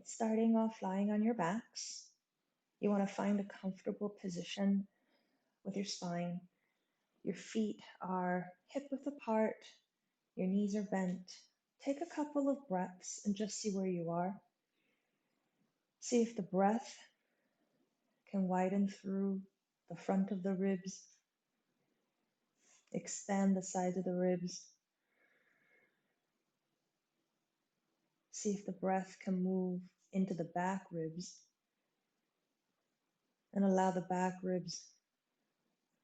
Starting off lying on your backs. You want to find a comfortable position with your spine. Your feet are hip width apart, your knees are bent. Take a couple of breaths and just see where you are. See if the breath can widen through the front of the ribs, expand the sides of the ribs. See if the breath can move into the back ribs and allow the back ribs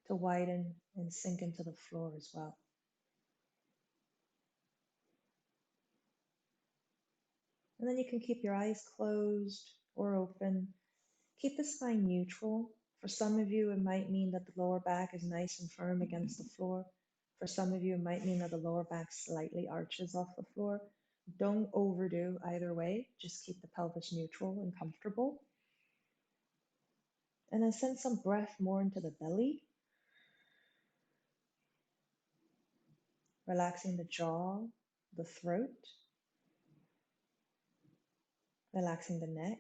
to widen and sink into the floor as well. And then you can keep your eyes closed or open. Keep the spine neutral. For some of you, it might mean that the lower back is nice and firm against the floor. For some of you, it might mean that the lower back slightly arches off the floor. Don't overdo either way. Just keep the pelvis neutral and comfortable. And then send some breath more into the belly. Relaxing the jaw, the throat. Relaxing the neck.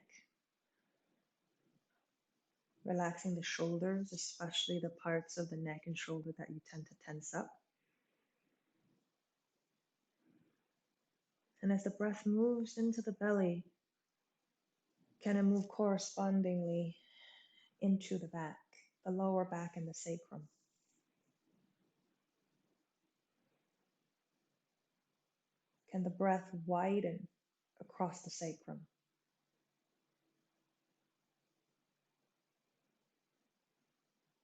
Relaxing the shoulders, especially the parts of the neck and shoulder that you tend to tense up. And as the breath moves into the belly, can it move correspondingly into the back, the lower back and the sacrum? Can the breath widen across the sacrum?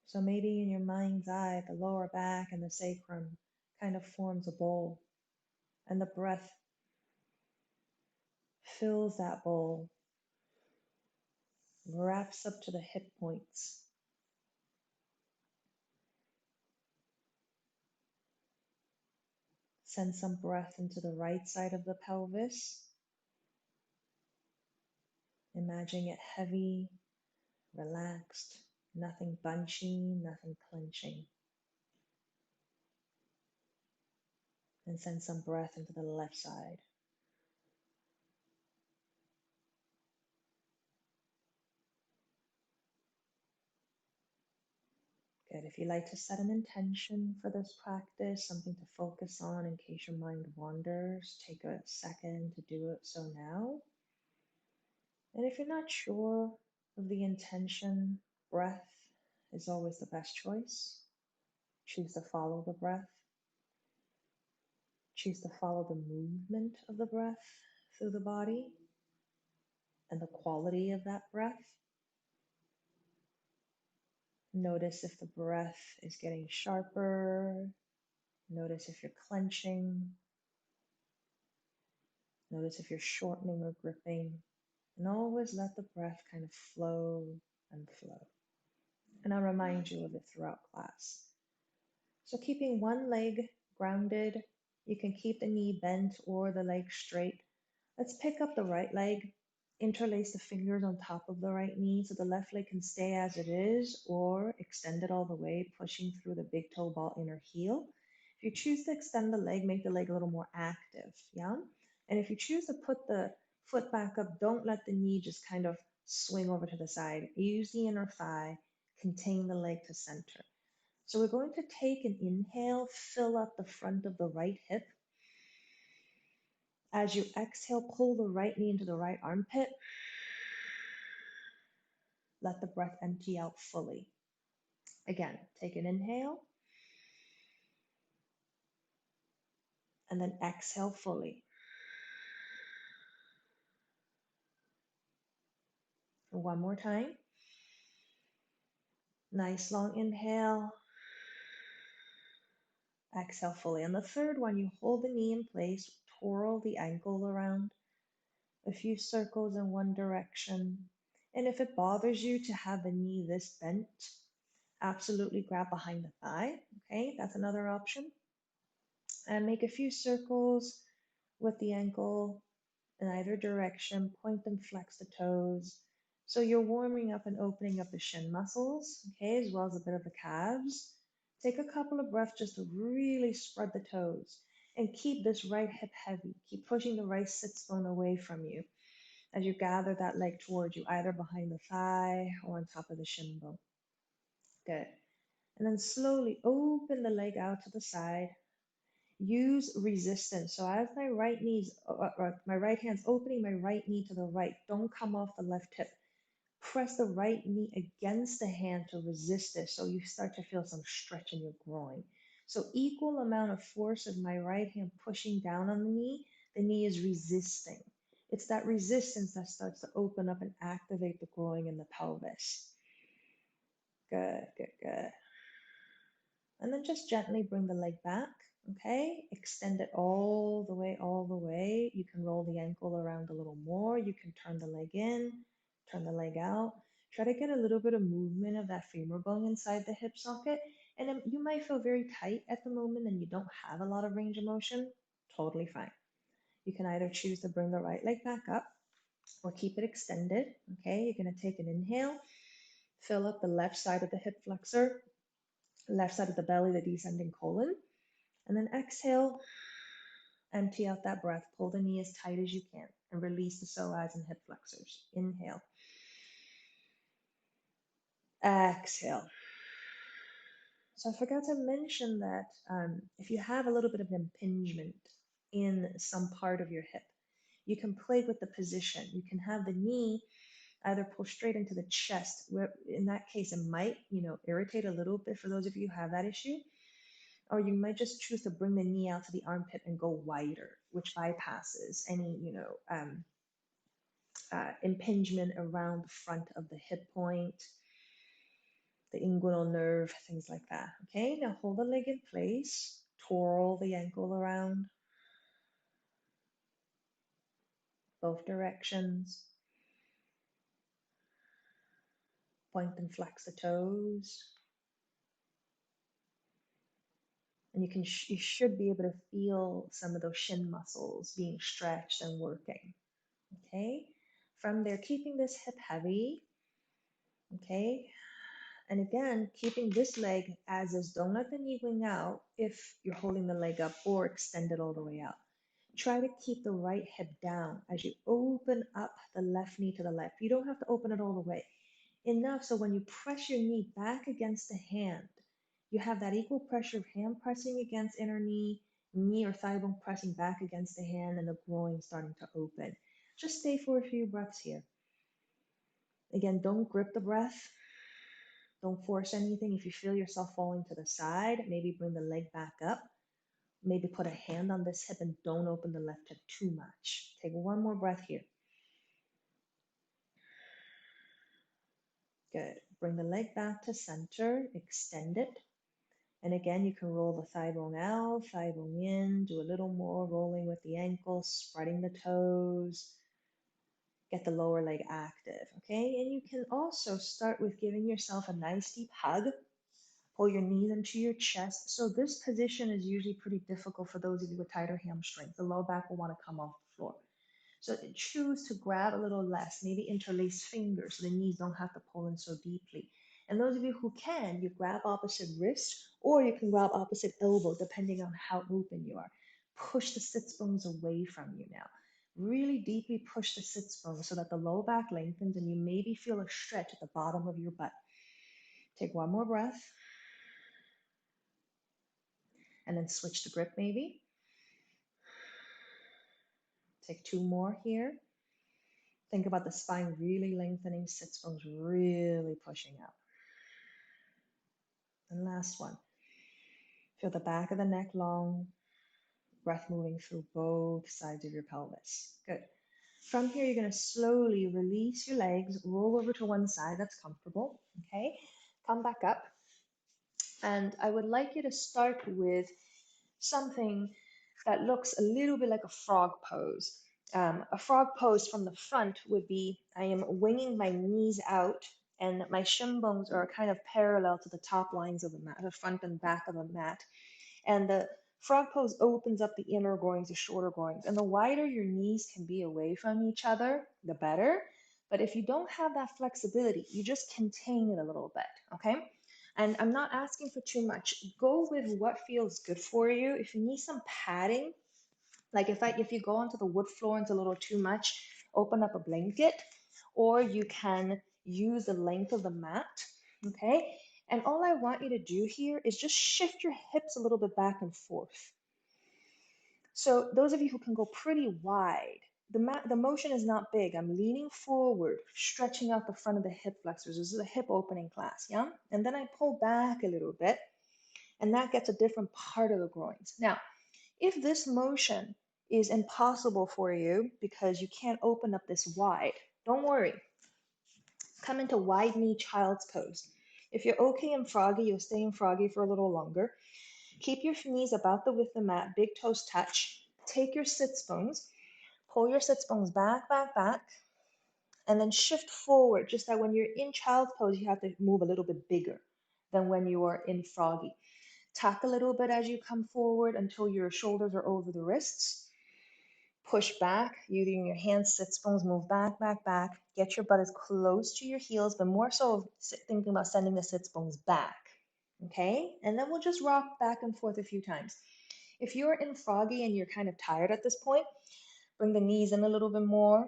So maybe in your mind's eye, the lower back and the sacrum kind of forms a bowl, and the breath fills that bowl, wraps up to the hip points. Send some breath into the right side of the pelvis. Imagining it heavy, relaxed, nothing bunchy, nothing clenching. And send some breath into the left side. Good. If you'd like to set an intention for this practice, something to focus on in case your mind wanders, take a second to do it so now. And if you're not sure of the intention, breath is always the best choice. Choose to follow the breath. Choose to follow the movement of the breath through the body and the quality of that breath. Notice if the breath is getting sharper. Notice if you're clenching. Notice if you're shortening or gripping. And always let the breath kind of flow and flow. And I'll remind you of it throughout class. So keeping one leg grounded, you can keep the knee bent or the leg straight. Let's pick up the right leg, interlace the fingers on top of the right knee so the left leg can stay as it is or extend it all the way, pushing through the big toe ball inner heel. If you choose to extend the leg, make the leg a little more active, yeah? And if you choose to put the foot back up, don't let the knee just kind of swing over to the side. Use the inner thigh, contain the leg to center. So we're going to take an inhale, fill up the front of the right hip. As you exhale, pull the right knee into the right armpit. Let the breath empty out fully. Again, take an inhale. And then exhale fully. One more time. Nice long inhale. Exhale fully. And the third one, you hold the knee in place, twirl the ankle around, a few circles in one direction. And if it bothers you to have the knee this bent, absolutely grab behind the thigh. Okay, that's another option. And make a few circles with the ankle in either direction. Point them, flex the toes. So you're warming up and opening up the shin muscles, okay, as well as a bit of the calves. Take a couple of breaths just to really spread the toes and keep this right hip heavy. Keep pushing the right sits bone away from you. as you gather that leg towards you, either behind the thigh or on top of the shin bone. Good. And then slowly open the leg out to the side. Use resistance. So as my right knee's, my right hand's opening my right knee to the right, don't come off the left hip. Press the right knee against the hand to resist this, so you start to feel some stretch in your groin. So equal amount of force of my right hand pushing down on the knee is resisting. It's that resistance that starts to open up and activate the groin and the pelvis. Good, good, good. And then just gently bring the leg back, okay? Extend it all the way, all the way. You can roll the ankle around a little more. You can turn the leg in, turn the leg out. Try to get a little bit of movement of that femur bone inside the hip socket. And you might feel very tight at the moment and you don't have a lot of range of motion. Totally fine. You can either choose to bring the right leg back up or keep it extended, okay? You're gonna take an inhale, fill up the left side of the hip flexor, left side of the belly, the descending colon. And then exhale, empty out that breath. Pull the knee as tight as you can and release the psoas and hip flexors. Inhale. Exhale. So I forgot to mention that if you have a little bit of impingement in some part of your hip, you can play with the position. You can have the knee either pull straight into the chest, where in that case it might, irritate a little bit for those of you who have that issue. Or you might just choose to bring the knee out to the armpit and go wider, which bypasses any, impingement around the front of the hip point, the inguinal nerve, things like that. Okay, now hold the leg in place, twirl the ankle around, both directions. Point and flex the toes. And you should be able to feel some of those shin muscles being stretched and working. Okay, from there, keeping this hip heavy. Okay, and again, keeping this leg as is. Don't let the knee wing out if you're holding the leg up or extend it all the way out. Try to keep the right hip down as you open up the left knee to the left. You don't have to open it all the way. Enough so when you press your knee back against the hand, you have that equal pressure of hand pressing against inner knee, knee or thigh bone pressing back against the hand, and the groin starting to open. Just stay for a few breaths here. Again, don't grip the breath. Don't force anything. If you feel yourself falling to the side, maybe bring the leg back up. Maybe put a hand on this hip and don't open the left hip too much. Take one more breath here. Good. Bring the leg back to center, extend it. And again, you can roll the thigh bone out, thigh bone in, do a little more rolling with the ankles, spreading the toes. Get the lower leg active, okay? And you can also start with giving yourself a nice deep hug. Pull your knees into your chest. So this position is usually pretty difficult for those of you with tighter hamstrings. The low back will want to come off the floor. So choose to grab a little less, maybe interlace fingers so the knees don't have to pull in so deeply. And those of you who can, you grab opposite wrist or you can grab opposite elbow depending on how open you are. Push the sits bones away from you now. Really deeply push the sits bones so that the low back lengthens and you maybe feel a stretch at the bottom of your butt. Take one more breath. And then switch the grip maybe. Take two more here. Think about the spine really lengthening, sits bones really pushing out. And last one. Feel the back of the neck long, breath moving through both sides of your pelvis. Good. From here, you're going to slowly release your legs, roll over to one side that's comfortable. Okay. Come back up. And I would like you to start with something that looks a little bit like a frog pose. A frog pose from the front would be I am winging my knees out and my shin bones are kind of parallel to the top lines of the mat, the front and back of the mat. And the frog pose opens up the inner groins, the shorter groins. And the wider your knees can be away from each other, the better. But if you don't have that flexibility, you just contain it a little bit, okay? And I'm not asking for too much. Go with what feels good for you. If you need some padding, like if you go onto the wood floor and it's a little too much, open up a blanket, or you can use the length of the mat, okay? And all I want you to do here is just shift your hips a little bit back and forth. So those of you who can go pretty wide, the motion is not big. I'm leaning forward, stretching out the front of the hip flexors. This is a hip opening class, yeah? And then I pull back a little bit, and that gets a different part of the groins. Now, if this motion is impossible for you because you can't open up this wide, don't worry. Come into wide knee child's pose. If you're okay in froggy, you'll stay in froggy for a little longer. Keep your knees about the width of the mat, big toes touch. Take your sits bones, pull your sits bones back, back, back, and then shift forward. Just that when you're in child's pose, you have to move a little bit bigger than when you are in froggy. Tuck a little bit as you come forward until your shoulders are over the wrists. Push back using your hands, sits bones, move back, back, back. Get your butt as close to your heels, but more so thinking about sending the sits bones back. Okay? And then we'll just rock back and forth a few times. If you're in froggy and you're kind of tired at this point, bring the knees in a little bit more.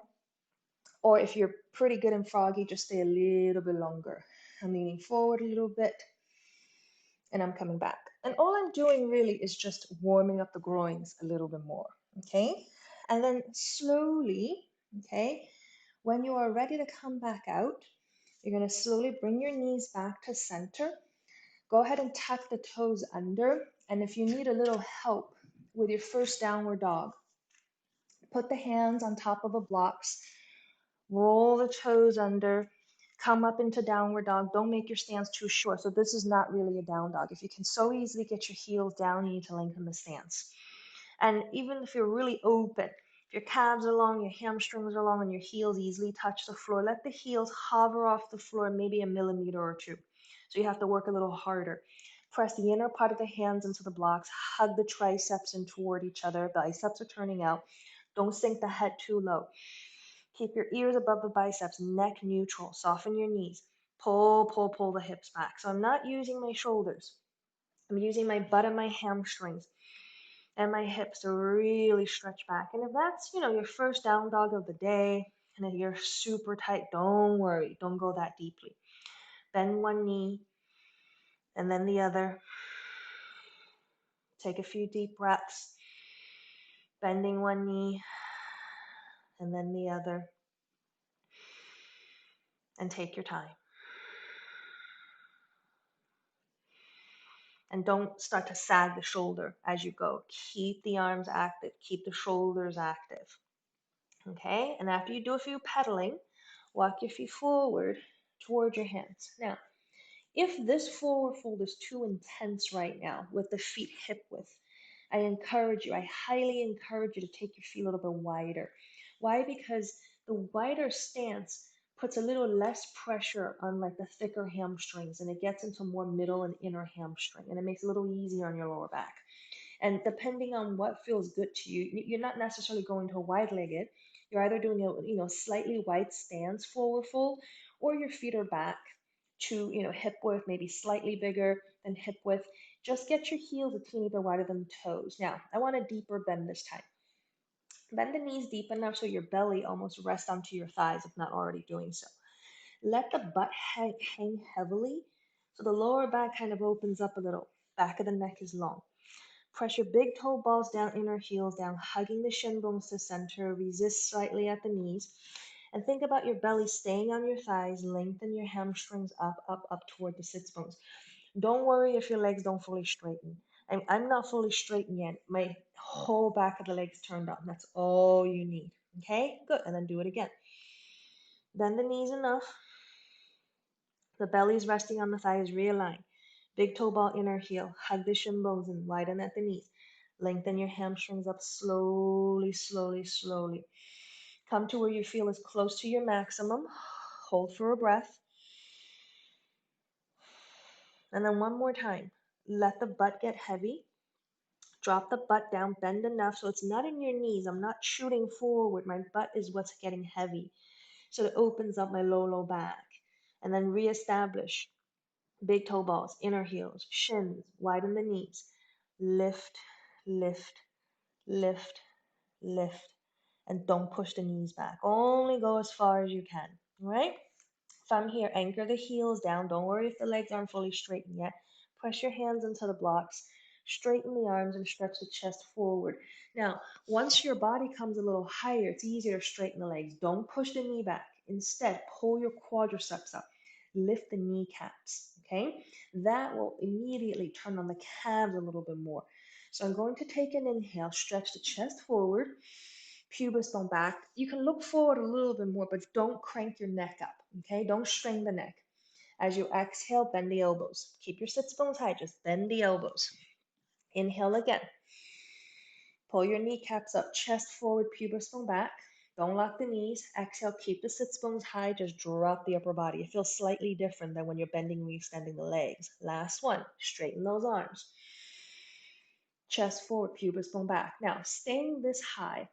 Or if you're pretty good in froggy, just stay a little bit longer. I'm leaning forward a little bit and I'm coming back. And all I'm doing really is just warming up the groins a little bit more. Okay? And then slowly, okay, when you are ready to come back out, you're going to slowly bring your knees back to center. Go ahead and tuck the toes under. And if you need a little help with your first downward dog, put the hands on top of the blocks, roll the toes under, come up into downward dog. Don't make your stance too short. So this is not really a down dog. If you can so easily get your heels down, you need to lengthen the stance. And even if you're really open, if your calves are long, your hamstrings are long, and your heels easily touch the floor, let the heels hover off the floor maybe a millimeter or two. So you have to work a little harder. Press the inner part of the hands into the blocks, hug the triceps in toward each other. Biceps are turning out. Don't sink the head too low. Keep your ears above the biceps, neck neutral. Soften your knees. Pull, pull, pull the hips back. So I'm not using my shoulders. I'm using my butt and my hamstrings and my hips to really stretch back. And if that's, your first down dog of the day, and if you're super tight, don't worry. Don't go that deeply. Bend one knee and then the other. Take a few deep breaths. Bending one knee and then the other. And take your time. And don't start to sag the shoulder as you go. Keep the arms active. Keep the shoulders active. Okay? And after you do a few pedaling, walk your feet forward towards your hands. Now, if this forward fold is too intense right now with the feet hip width, I highly encourage you to take your feet a little bit wider. Why? Because the wider stance puts a little less pressure on like the thicker hamstrings and it gets into more middle and inner hamstring and it makes it a little easier on your lower back. And depending on what feels good to you, you're not necessarily going to a wide legged. You're either doing a slightly wide stance forward fold, or your feet are back to hip width, maybe slightly bigger than hip width. Just get your heels a teeny bit wider than the toes. Now, I want a deeper bend this time. Bend the knees deep enough so your belly almost rests onto your thighs, if not already doing so. Let the butt hang heavily so the lower back kind of opens up a little. Back of the neck is long. Press your big toe balls down, inner heels down, hugging the shin bones to center. Resist slightly at the knees. And think about your belly staying on your thighs. Lengthen your hamstrings up, up, up toward the sits bones. Don't worry if your legs don't fully straighten. I'm not fully straightened yet. My whole back of the legs turned up. That's all you need. Okay? Good. And then do it again. Bend the knees enough. The belly's resting on the thighs. Realign. Big toe ball, inner heel. Hug the shin bones and widen at the knees. Lengthen your hamstrings up slowly, slowly, slowly. Come to where you feel is close to your maximum. Hold for a breath. And then one more time. Let the butt get heavy. Drop the butt down, bend enough so it's not in your knees. I'm not shooting forward. My butt is what's getting heavy. So it opens up my low back. And then reestablish. Big toe balls, inner heels, shins, widen the knees. Lift, lift, lift, lift. and don't push the knees back. Only go as far as you can, all right? From here, anchor the heels down. Don't worry if the legs aren't fully straightened yet. Press your hands into the blocks. Straighten the arms and stretch the chest forward. Now, once your body comes a little higher, it's easier to straighten the legs. Don't push the knee back. Instead, pull your quadriceps up. Lift the kneecaps, okay? That will immediately turn on the calves a little bit more. So I'm going to take an inhale, stretch the chest forward, pubis bone back. You can look forward a little bit more, but don't crank your neck up, okay? Don't strain the neck. As you exhale, bend the elbows. Keep your sits bones high, just bend the elbows. Inhale again. Pull your kneecaps up, chest forward, pubis bone back. Don't lock the knees. Exhale, keep the sits bones high, just drop the upper body. It feels slightly different than when you're bending and extending the legs. Last one, straighten those arms. Chest forward, pubis bone back. Now, staying this high.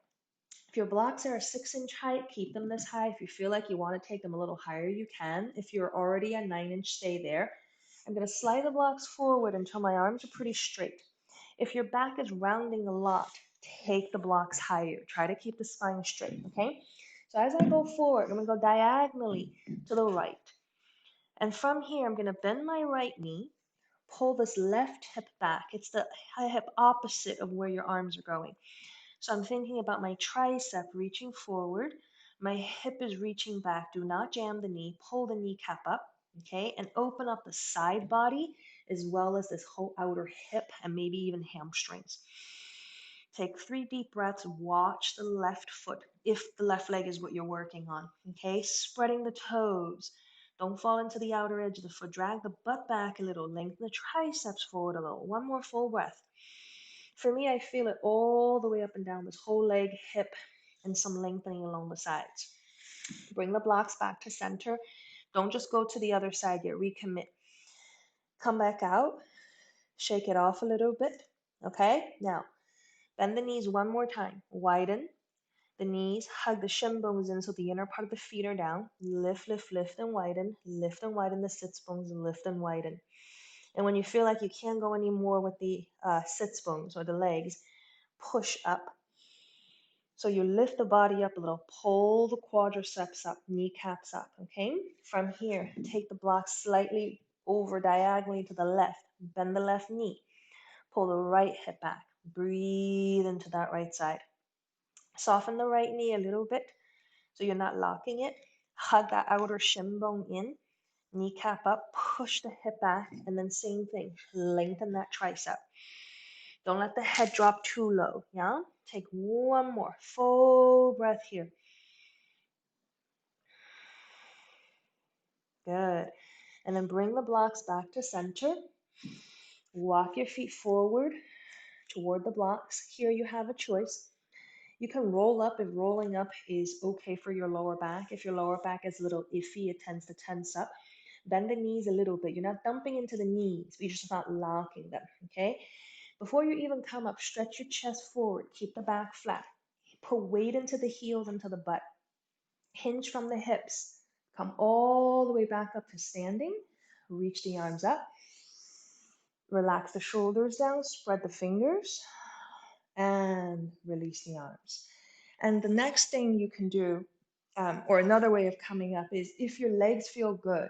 If your blocks are a 6-inch height, keep them this high. If you feel like you want to take them a little higher, you can. If you're already a 9-inch, stay there. I'm going to slide the blocks forward until my arms are pretty straight. If your back is rounding a lot, take the blocks higher. Try to keep the spine straight, okay? So as I go forward, I'm going to go diagonally to the right. And from here, I'm going to bend my right knee, pull this left hip back. It's the hip opposite of where your arms are going. So I'm thinking about my tricep reaching forward. My hip is reaching back. Do not jam the knee. Pull the kneecap up, okay? And open up the side body as well as this whole outer hip and maybe even hamstrings. Take 3 deep breaths. Watch the left foot if the left leg is what you're working on, okay? Spreading the toes. Don't fall into the outer edge of the foot. Drag the butt back a little. Lengthen the triceps forward a little. One more full breath. For me, I feel it all the way up and down this whole leg, hip, and some lengthening along the sides. Bring the blocks back to center. Don't just go to the other side yet. Recommit. Come back out. Shake it off a little bit. Okay? Now, bend the knees one more time. Widen the knees. Hug the shin bones in so the inner part of the feet are down. Lift, lift, lift, and widen. Lift and widen the sits bones. Lift and widen. And when you feel like you can't go anymore with the sits bones or the legs, push up. So you lift the body up a little, pull the quadriceps up, kneecaps up, okay? From here, take the block slightly over diagonally to the left, bend the left knee, pull the right hip back, breathe into that right side. Soften the right knee a little bit so you're not locking it. Hug that outer shin bone in, kneecap up, push the hip back, and then same thing, lengthen that tricep. Don't let the head drop too low, yeah? Take one more full breath here. Good. And then bring the blocks back to center. Walk your feet forward toward the blocks. Here you have a choice. You can roll up if rolling up is okay for your lower back. If your lower back is a little iffy, it tends to tense up. Bend the knees a little bit. You're not dumping into the knees, but you're just not locking them, okay? Before you even come up, stretch your chest forward. Keep the back flat. Put weight into the heels, into the butt. Hinge from the hips. Come all the way back up to standing. Reach the arms up. Relax the shoulders down. Spread the fingers. And release the arms. And the next thing you can do, or another way of coming up, is if your legs feel good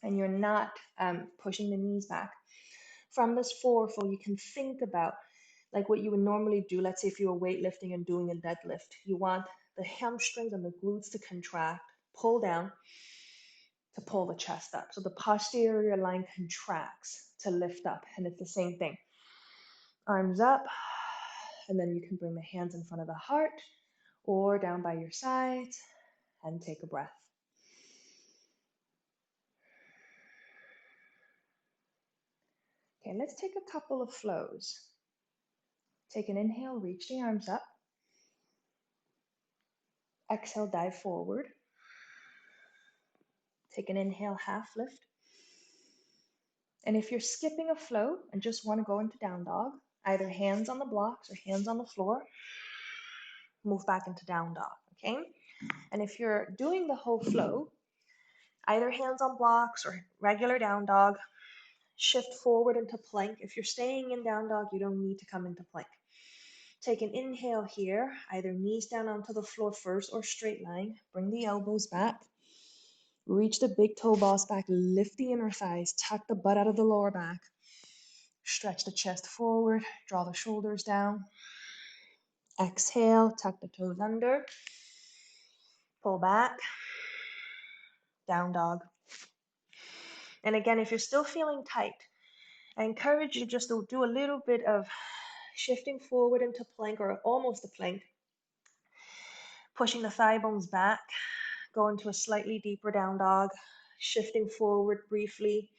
and you're not pushing the knees back, from this forward fold, you can think about like what you would normally do. Let's say if you were weightlifting and doing a deadlift, you want the hamstrings and the glutes to contract, pull down to pull the chest up. So the posterior line contracts to lift up, and it's the same thing. Arms up, and then you can bring the hands in front of the heart or down by your sides and take a breath. Okay, let's take a couple of flows. Take an inhale, reach the arms up. Exhale, dive forward. Take an inhale, half lift. And if you're skipping a flow and just want to go into down dog, either hands on the blocks or hands on the floor, move back into down dog, okay? And if you're doing the whole flow, either hands on blocks or regular down dog, shift forward into plank. If you're staying in down dog, you don't need to come into plank. Take an inhale here, either knees down onto the floor first or straight line. Bring the elbows back. Reach the big toe balls back, lift the inner thighs, tuck the butt out of the lower back. Stretch the chest forward, draw the shoulders down. Exhale, tuck the toes under. Pull back, down dog. And again, if you're still feeling tight, I encourage you just to do a little bit of shifting forward into plank or almost a plank. Pushing the thigh bones back, go into a slightly deeper down dog, shifting forward briefly,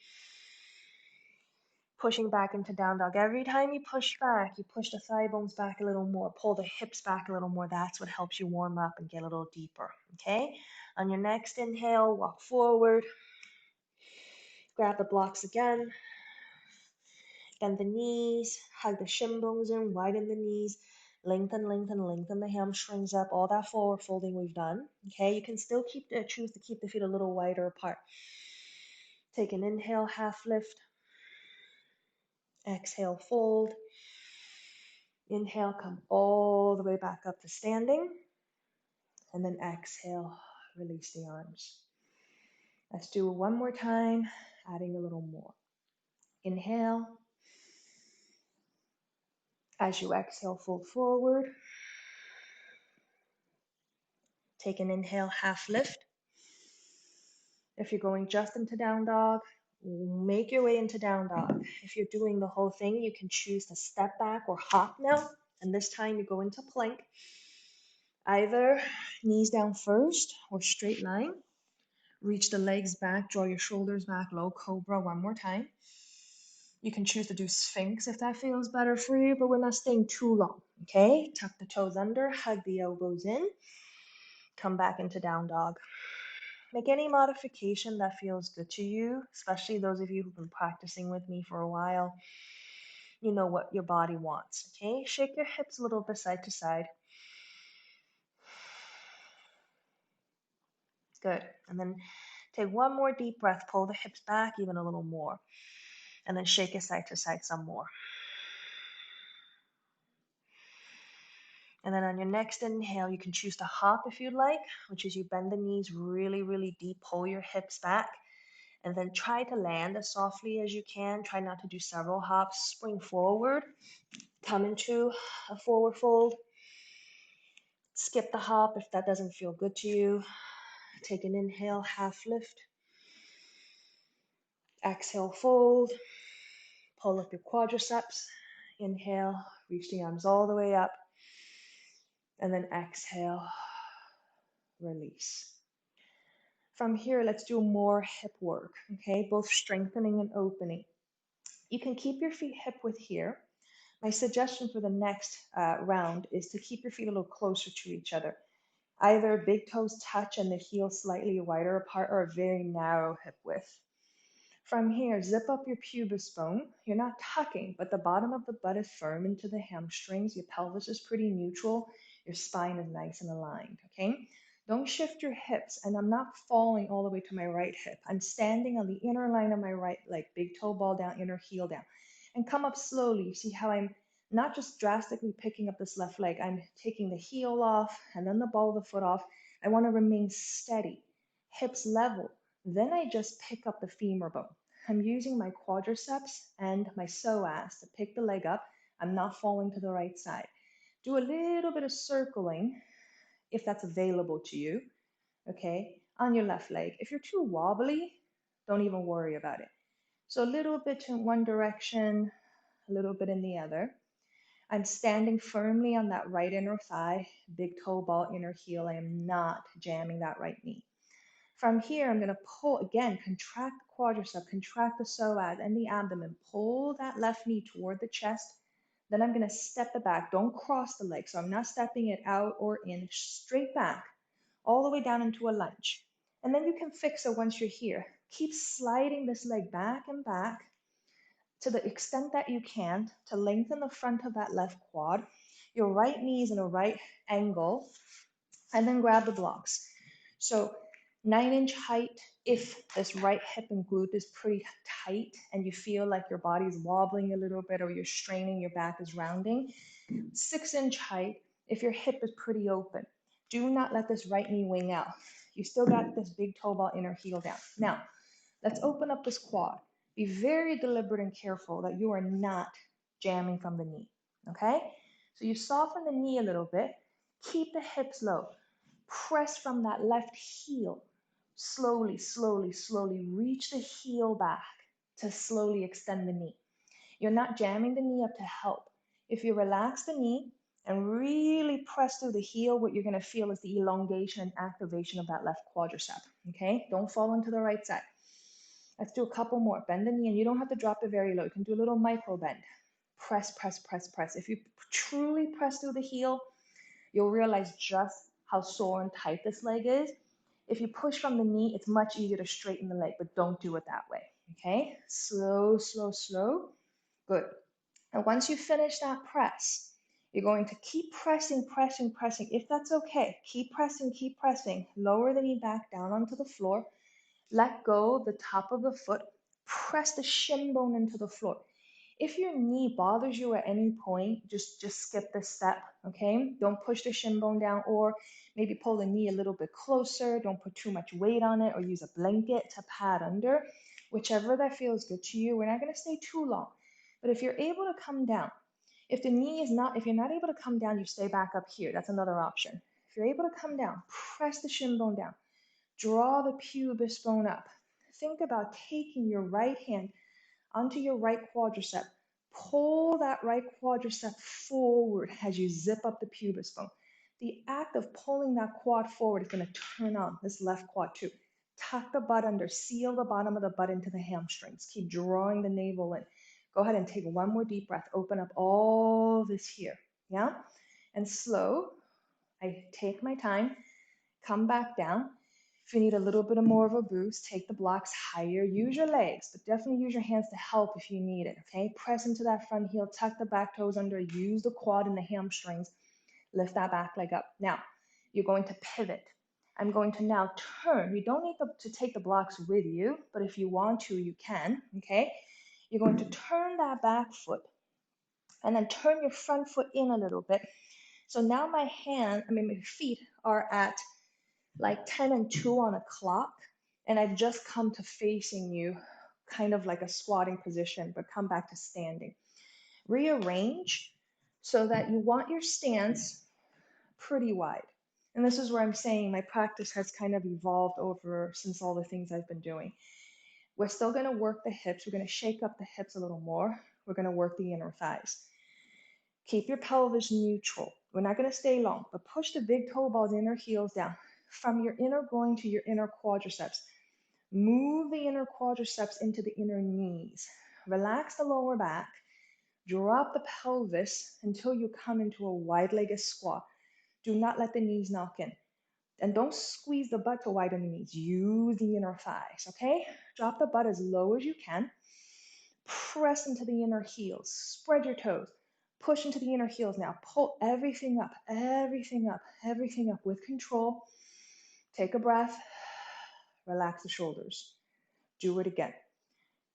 pushing back into down dog. Every time you push back, you push the thigh bones back a little more, pull the hips back a little more. That's what helps you warm up and get a little deeper, okay? On your next inhale, walk forward, grab the blocks again, bend the knees, hug the shin bones in, widen the knees, lengthen, lengthen, lengthen the hamstrings up, all that forward folding we've done, okay? You can still choose to keep the feet a little wider apart. Take an inhale, half lift. Exhale, fold. Inhale, come all the way back up to standing. And then exhale, release the arms. Let's do it one more time, adding a little more. Inhale. As you exhale, fold forward. Take an inhale, half lift. If you're going just into down dog, make your way into down dog. If you're doing the whole thing, you can choose to step back or hop now. And this time you go into plank. Either knees down first or straight line. Reach the legs back, draw your shoulders back, low cobra one more time. You can choose to do Sphinx if that feels better for you, but we're not staying too long, okay? Tuck the toes under, hug the elbows in, come back into down dog. Make any modification that feels good to you, especially those of you who've been practicing with me for a while. You know what your body wants, okay? Shake your hips a little bit side to side. Good. And then take one more deep breath, pull the hips back even a little more, and then shake it side to side some more. And then on your next inhale, you can choose to hop if you'd like, which is you bend the knees really, really deep, pull your hips back, and then try to land as softly as you can. Try not to do several hops. Spring forward, come into a forward fold. Skip the hop if that doesn't feel good to you. Take an inhale, half lift. Exhale, fold. Pull up your quadriceps. Inhale, reach the arms all the way up. And then exhale, release. From here, let's do more hip work, okay? Both strengthening and opening. You can keep your feet hip width here. My suggestion for the next round is to keep your feet a little closer to each other. Either big toes touch and the heels slightly wider apart, or a very narrow hip width. From here, zip up your pubis bone. You're not tucking, but the bottom of the butt is firm into the hamstrings. Your pelvis is pretty neutral. Your spine is nice and aligned, okay? Don't shift your hips, and I'm not falling all the way to my right hip. I'm standing on the inner line of my right leg, big toe ball down, inner heel down. And come up slowly. You see how I'm not just drastically picking up this left leg. I'm taking the heel off and then the ball of the foot off. I want to remain steady, hips level. Then I just pick up the femur bone. I'm using my quadriceps and my psoas to pick the leg up. I'm not falling to the right side. Do a little bit of circling if that's available to you, okay, on your left leg. If you're too wobbly, don't even worry about it. So a little bit in one direction, a little bit in the other. I'm standing firmly on that right inner thigh, big toe ball, inner heel. I am not jamming that right knee. From here, I'm going to pull again, contract the quadricep, contract the psoas and the abdomen. Pull that left knee toward the chest. Then I'm going to step it back. Don't cross the leg. So I'm not stepping it out or in, straight back, all the way down into a lunge. And then you can fix it once you're here. Keep sliding this leg back and back to the extent that you can to lengthen the front of that left quad. Your right knee is in a right angle, and then grab the blocks. So 9-inch height, if this right hip and glute is pretty tight and you feel like your body is wobbling a little bit or you're straining, your back is rounding, 6-inch height if your hip is pretty open. Do not let this right knee wing out. You still got this big toe ball inner heel down. Now, let's open up this quad. Be very deliberate and careful that you are not jamming from the knee, okay? So you soften the knee a little bit. Keep the hips low. Press from that left heel. Slowly, slowly, slowly reach the heel back to slowly extend the knee. You're not jamming the knee up to help. If you relax the knee and really press through the heel, what you're going to feel is the elongation and activation of that left quadricep. Okay? Don't fall into the right side. Let's do a couple more. Bend the knee, and you don't have to drop it very low. You can do a little micro bend. Press, press, press, press. If you truly press through the heel, you'll realize just how sore and tight this leg is. If you push from the knee, it's much easier to straighten the leg, but don't do it that way. Okay? Slow, slow, slow. Good. And once you finish that press, you're going to keep pressing, pressing, pressing. If that's okay, keep pressing, keep pressing. Lower the knee back down onto the floor. Let go the top of the foot. Press the shin bone into the floor. If your knee bothers you at any point, just skip this step, okay? Don't push the shin bone down, or maybe pull the knee a little bit closer. Don't put too much weight on it, or use a blanket to pad under. Whichever that feels good to you. We're not going to stay too long. But if you're able to come down, if you're not able to come down, you stay back up here. That's another option. If you're able to come down, press the shin bone down. Draw the pubis bone up. Think about taking your right hand onto your right quadricep. Pull that right quadricep forward as you zip up the pubis bone. The act of pulling that quad forward is going to turn on this left quad too. Tuck the butt under, seal the bottom of the butt into the hamstrings. Keep drawing the navel in. Go ahead and take one more deep breath. Open up all this here. Yeah? And slow. I take my time. Come back down. If you need a little bit more of a boost, take the blocks higher. Use your legs, but definitely use your hands to help if you need it, okay? Press into that front heel, tuck the back toes under, use the quad and the hamstrings, lift that back leg up. Now, you're going to pivot. I'm going to now turn. You don't need to take the blocks with you, but if you want to, you can, okay? You're going to turn that back foot and then turn your front foot in a little bit. So now my feet are at like 10 and 2 on a clock, and I've just come to facing you, kind of like a squatting position, but come back to standing. Rearrange so that you want your stance pretty wide. And this is where I'm saying my practice has kind of evolved over since all the things I've been doing. We're still going to work the hips. We're going to shake up the hips a little more. We're going to work the inner thighs. Keep your pelvis neutral. We're not going to stay long, but push the big toe balls, inner heels down. From your inner groin to your inner quadriceps. Move the inner quadriceps into the inner knees. Relax the lower back. Drop the pelvis until you come into a wide-legged squat. Do not let the knees knock in. And don't squeeze the butt to widen the knees. Use the inner thighs, okay? Drop the butt as low as you can. Press into the inner heels. Spread your toes. Push into the inner heels now. Pull everything up, everything up, everything up with control. Take a breath. Relax the shoulders. Do it again.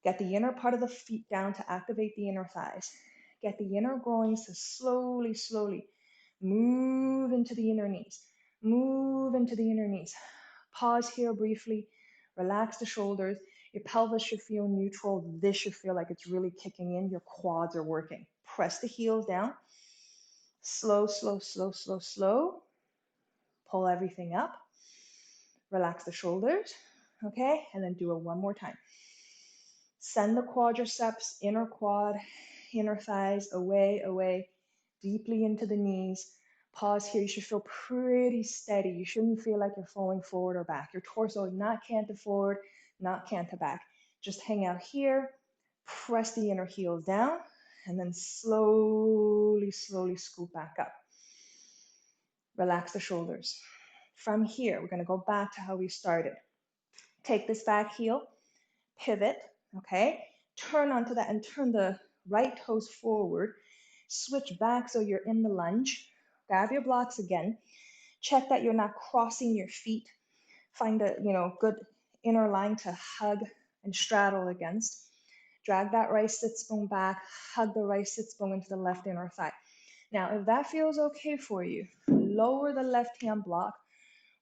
Get the inner part of the feet down to activate the inner thighs. Get the inner groins to slowly, slowly move into the inner knees. Move into the inner knees. Pause here briefly. Relax the shoulders. Your pelvis should feel neutral. This should feel like it's really kicking in. Your quads are working. Press the heels down. Slow, slow, slow, slow, slow. Pull everything up. Relax the shoulders. Okay? And then do it one more time. Send the quadriceps, inner quad, inner thighs away, away, deeply into the knees. Pause here. You should feel pretty steady. You shouldn't feel like you're falling forward or back. Your torso is not canted forward, not canted back. Just hang out here. Press the inner heels down, and then slowly, slowly scoop back up. Relax the shoulders. From here, we're going to go back to how we started. Take this back heel, pivot, okay? Turn onto that and turn the right toes forward. Switch back so you're in the lunge. Grab your blocks again. Check that you're not crossing your feet. Find a good inner line to hug and straddle against. Drag that right sit bone back. Hug the right sit bone into the left inner thigh. Now, if that feels okay for you, lower the left hand block,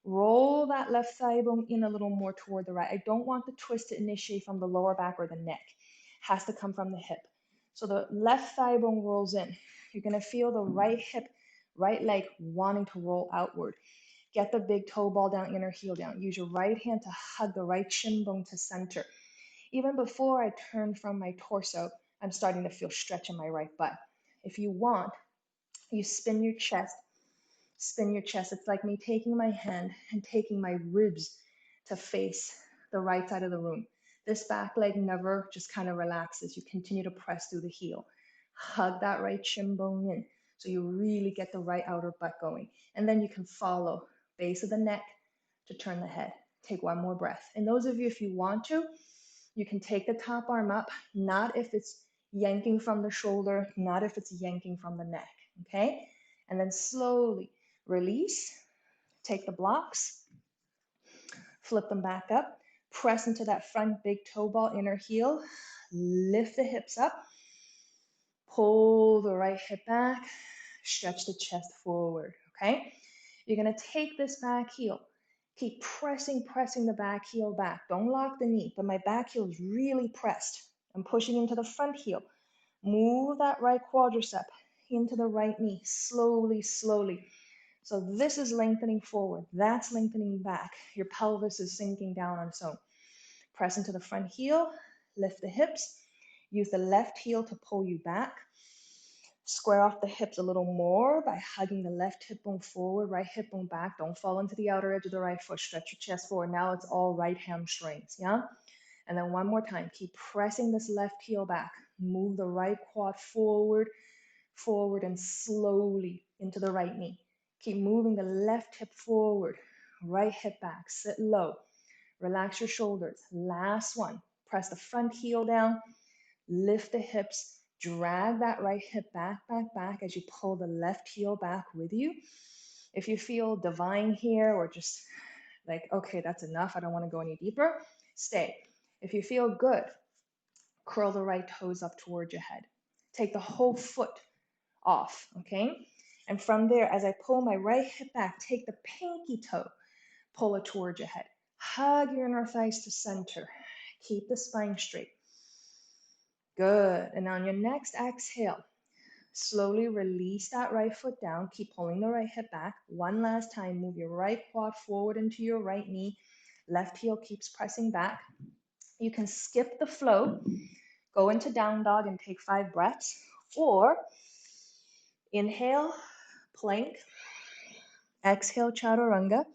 roll that left thigh bone in a little more toward the right. I don't want the twist to initiate from the lower back or the neck. It has to come from the hip. So the left thigh bone rolls in. You're gonna feel the right hip, right leg wanting to roll outward. Get the big toe ball down, inner heel down. Use your right hand to hug the right shin bone to center. Even before I turn from my torso, I'm starting to feel stretch in my right butt. If you want, you spin your chest. Spin your chest. It's like me taking my hand and taking my ribs to face the right side of the room. This back leg never just kind of relaxes. You continue to press through the heel. Hug that right shin bone in so you really get the right outer butt going. And then you can follow base of the neck to turn the head. Take one more breath. And those of you, if you want to, you can take the top arm up, not if it's yanking from the shoulder, not if it's yanking from the neck, okay? And then slowly release, take the blocks, flip them back up, press into that front big toe ball, inner heel, lift the hips up, pull the right hip back, stretch the chest forward, okay? You're gonna take this back heel, keep pressing the back heel back. Don't lock the knee, but my back heel is really pressed. I'm pushing into the front heel. Move that right quadricep into the right knee, slowly, slowly. So this is lengthening forward, that's lengthening back. Your pelvis is sinking down on its own. Press into the front heel, lift the hips, use the left heel to pull you back. Square off the hips a little more by hugging the left hip bone forward, right hip bone back. Don't fall into the outer edge of the right foot. Stretch your chest forward. Now it's all right hamstrings, yeah? And then one more time, keep pressing this left heel back. Move the right quad forward, forward, and slowly into the right knee. Keep moving the left hip forward, right hip back. Sit low. Relax your shoulders. Last one. Press the front heel down. Lift the hips. Drag that right hip back, back, back as you pull the left heel back with you. If you feel divine here or just like, okay, that's enough, I don't want to go any deeper, stay. If you feel good, curl the right toes up toward your head. Take the whole foot off, okay? And from there, as I pull my right hip back, take the pinky toe, pull it towards your head. Hug your inner thighs to center. Keep the spine straight. Good. And on your next exhale, slowly release that right foot down. Keep pulling the right hip back. One last time, move your right quad forward into your right knee. Left heel keeps pressing back. You can skip the flow, go into down dog and take 5 breaths, or inhale, plank, exhale, chaturanga,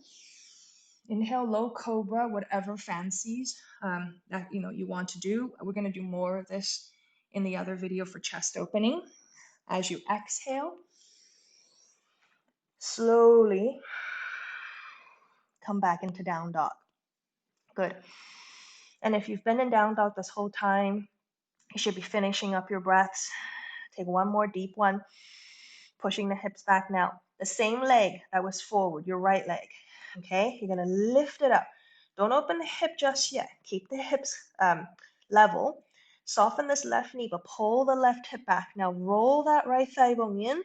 inhale, low cobra, whatever fancies that you want to do. We're going to do more of this in the other video for chest opening. As you exhale, slowly come back into down dog. Good. And if you've been in down dog this whole time, you should be finishing up your breaths. Take one more deep one, pushing the hips back now. The same leg that was forward, your right leg. Okay, you're gonna lift it up. Don't open the hip just yet. Keep the hips level. Soften this left knee, but pull the left hip back. Now roll that right thigh bone in.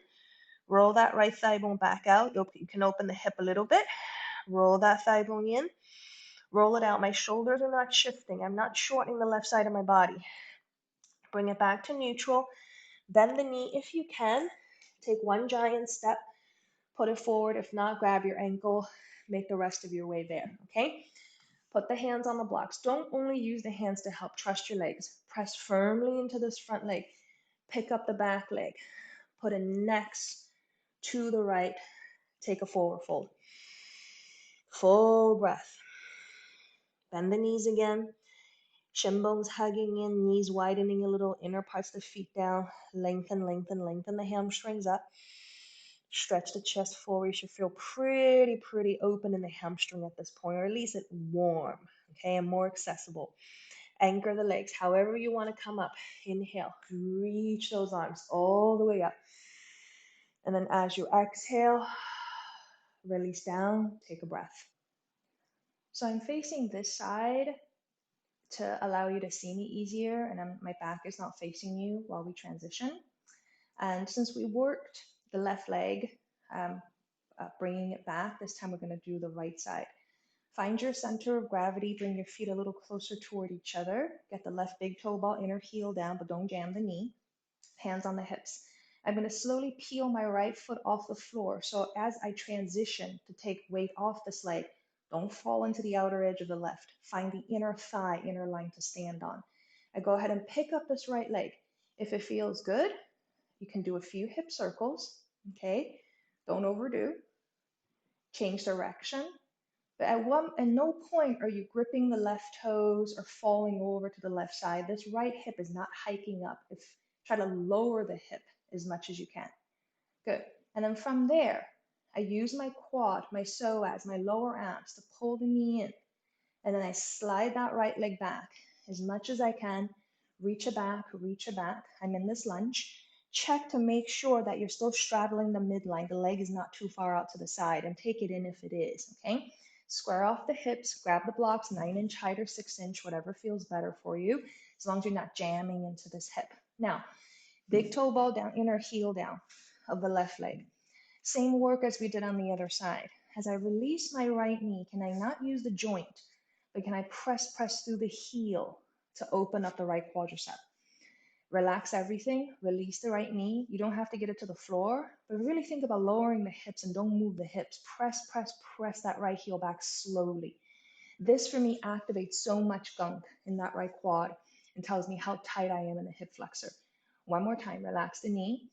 Roll that right thigh bone back out. You can open the hip a little bit. Roll that thigh bone in. Roll it out. My shoulders are not shifting. I'm not shortening the left side of my body. Bring it back to neutral. Bend the knee if you can. Take one giant step. Put it forward. If not, grab your ankle. Make the rest of your way there, okay? Put the hands on the blocks. Don't only use the hands to help. Trust your legs. Press firmly into this front leg. Pick up the back leg. Put it next to the right. Take a forward fold. Full breath. Bend the knees again. Shin bones hugging in, knees widening a little, inner parts of the feet down. Lengthen, lengthen, lengthen the hamstrings up. Stretch the chest forward. You should feel pretty open in the hamstring at this point, or at least it's warm, okay, and more accessible. Anchor the legs however you want to come up. Inhale, reach those arms all the way up. And then as you exhale, release down, take a breath. So I'm facing this side to allow you to see me easier, and my back is not facing you while we transition. And since we worked the left leg, bringing it back. This time we're going to do the right side. Find your center of gravity, bring your feet a little closer toward each other. Get the left big toe ball, inner heel down, but don't jam the knee. Hands on the hips. I'm going to slowly peel my right foot off the floor. So as I transition to take weight off this leg, don't fall into the outer edge of the left. Find the inner thigh, inner line to stand on. I go ahead and pick up this right leg. If it feels good, you can do a few hip circles, okay? Don't overdo. Change direction. But at no point are you gripping the left toes or falling over to the left side. This right hip is not hiking up. Try to lower the hip as much as you can. Good. And then from there, I use my quad, my psoas, my lower abs to pull the knee in. And then I slide that right leg back as much as I can. Reach it back, reach it back. I'm in this lunge. Check to make sure that you're still straddling the midline. The leg is not too far out to the side, and take it in if it is, okay? Square off the hips, grab the blocks, 9-inch height or 6-inch, whatever feels better for you, as long as you're not jamming into this hip. Now, big toe ball down, inner heel down of the left leg. Same work as we did on the other side. As I release my right knee, can I not use the joint, but can I press through the heel to open up the right quadricep? Relax everything, release the right knee. You don't have to get it to the floor, but really think about lowering the hips and don't move the hips. Press that right heel back slowly. This for me activates so much gunk in that right quad and tells me how tight I am in the hip flexor. One more time, relax the knee.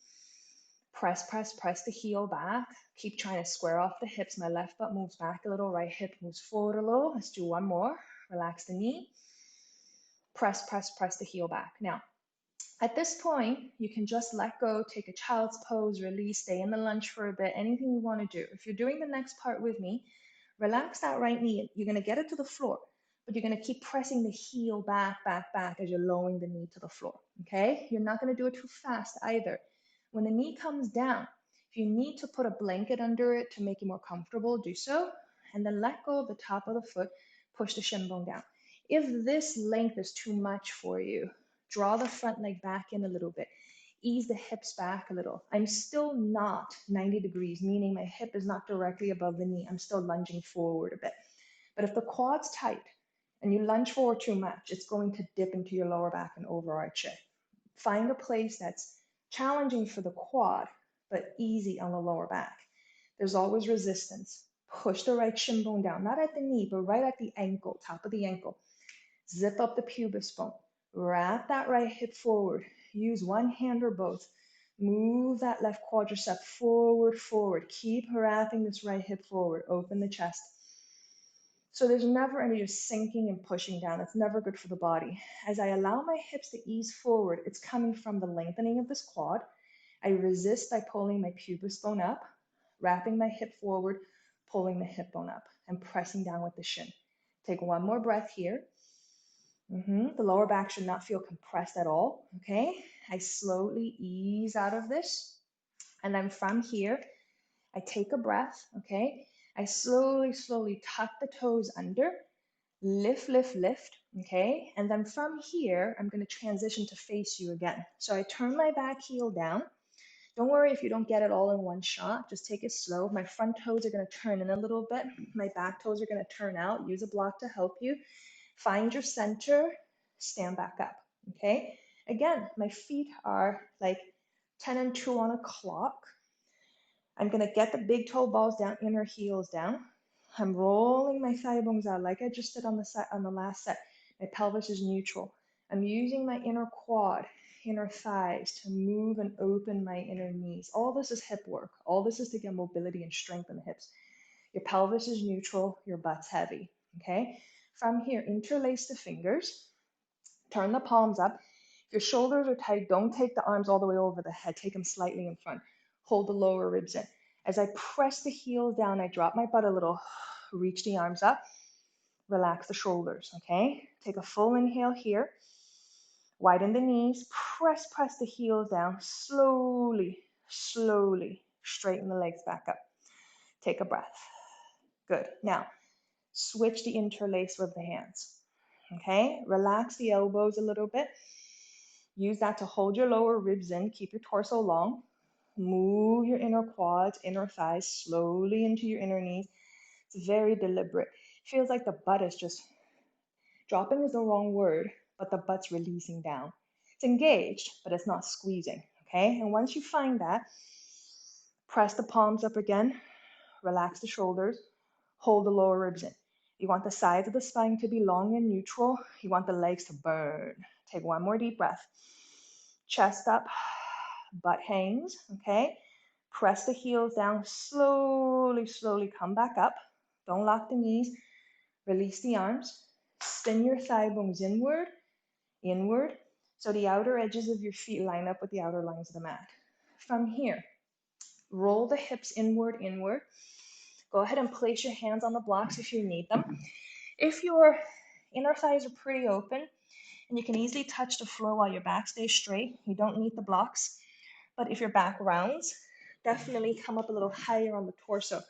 Press the heel back. Keep trying to square off the hips. My left butt moves back a little, right hip moves forward a little. Let's do one more. Relax the knee. Press the heel back. Now, at this point, you can just let go, take a child's pose, release, stay in the lunge for a bit, anything you want to do. If you're doing the next part with me, relax that right knee. You're going to get it to the floor, but you're going to keep pressing the heel back as you're lowering the knee to the floor, okay? You're not going to do it too fast either. When the knee comes down, if you need to put a blanket under it to make it more comfortable, do so, and then let go of the top of the foot, push the shin bone down. If this length is too much for you, draw the front leg back in a little bit. Ease the hips back a little. I'm still not 90 degrees, meaning my hip is not directly above the knee. I'm still lunging forward a bit. But if the quad's tight and you lunge forward too much, it's going to dip into your lower back and overarch it. Find a place that's challenging for the quad, but easy on the lower back. There's always resistance. Push the right shin bone down, not at the knee, but right at the ankle, top of the ankle. Zip up the pubis bone. Wrap that right hip forward. Use one hand or both. Move that left quadricep forward. Keep wrapping this right hip forward. Open the chest. So there's never any just sinking and pushing down. It's never good for the body. As I allow my hips to ease forward, it's coming from the lengthening of this quad. I resist by pulling my pubis bone up, wrapping my hip forward, pulling the hip bone up, and pressing down with the shin. Take one more breath here. The lower back should not feel compressed at all, okay? I slowly ease out of this. And then from here, I take a breath, okay? I slowly tuck the toes under, lift, okay? And then from here, I'm gonna transition to face you again. So I turn my back heel down. Don't worry if you don't get it all in one shot, just take it slow. My front toes are gonna turn in a little bit. My back toes are gonna turn out. Use a block to help you. Find your center, stand back up, okay? Again, my feet are like 10 and 2 on a clock. I'm gonna get the big toe balls down, inner heels down. I'm rolling my thigh bones out like I just did on the last set. My pelvis is neutral. I'm using my inner quad, inner thighs to move and open my inner knees. All this is hip work. All this is to get mobility and strength in the hips. Your pelvis is neutral, your butt's heavy, okay? From here, interlace the fingers, turn the palms up. If your shoulders are tight, don't take the arms all the way over the head. Take them slightly in front. Hold the lower ribs in. As I press the heels down, I drop my butt a little. Reach the arms up. Relax the shoulders, okay? Take a full inhale here. Widen the knees. Press the heels down. Slowly. Straighten the legs back up. Take a breath. Good. Now, switch the interlace with the hands. Okay, relax the elbows a little bit. Use that to hold your lower ribs in, keep your torso long. Move your inner quads, inner thighs slowly into your inner knees. It's very deliberate. Feels like the butt is just dropping is the wrong word, but the butt's releasing down. It's engaged, but it's not squeezing. Okay? And once you find that, press the palms up again, relax the shoulders, hold the lower ribs in. You want the sides of the spine to be long and neutral. You want the legs to burn. Take one more deep breath. Chest up, butt hangs, okay? Press the heels down, slowly, slowly come back up. Don't lock the knees. Release the arms. Spin your thigh bones inward, inward, so the outer edges of your feet line up with the outer lines of the mat. From here, roll the hips inward, inward. Go ahead and place your hands on the blocks if you need them. If your inner thighs are pretty open and you can easily touch the floor while your back stays straight, you don't need the blocks. But if your back rounds, definitely come up a little higher on the torso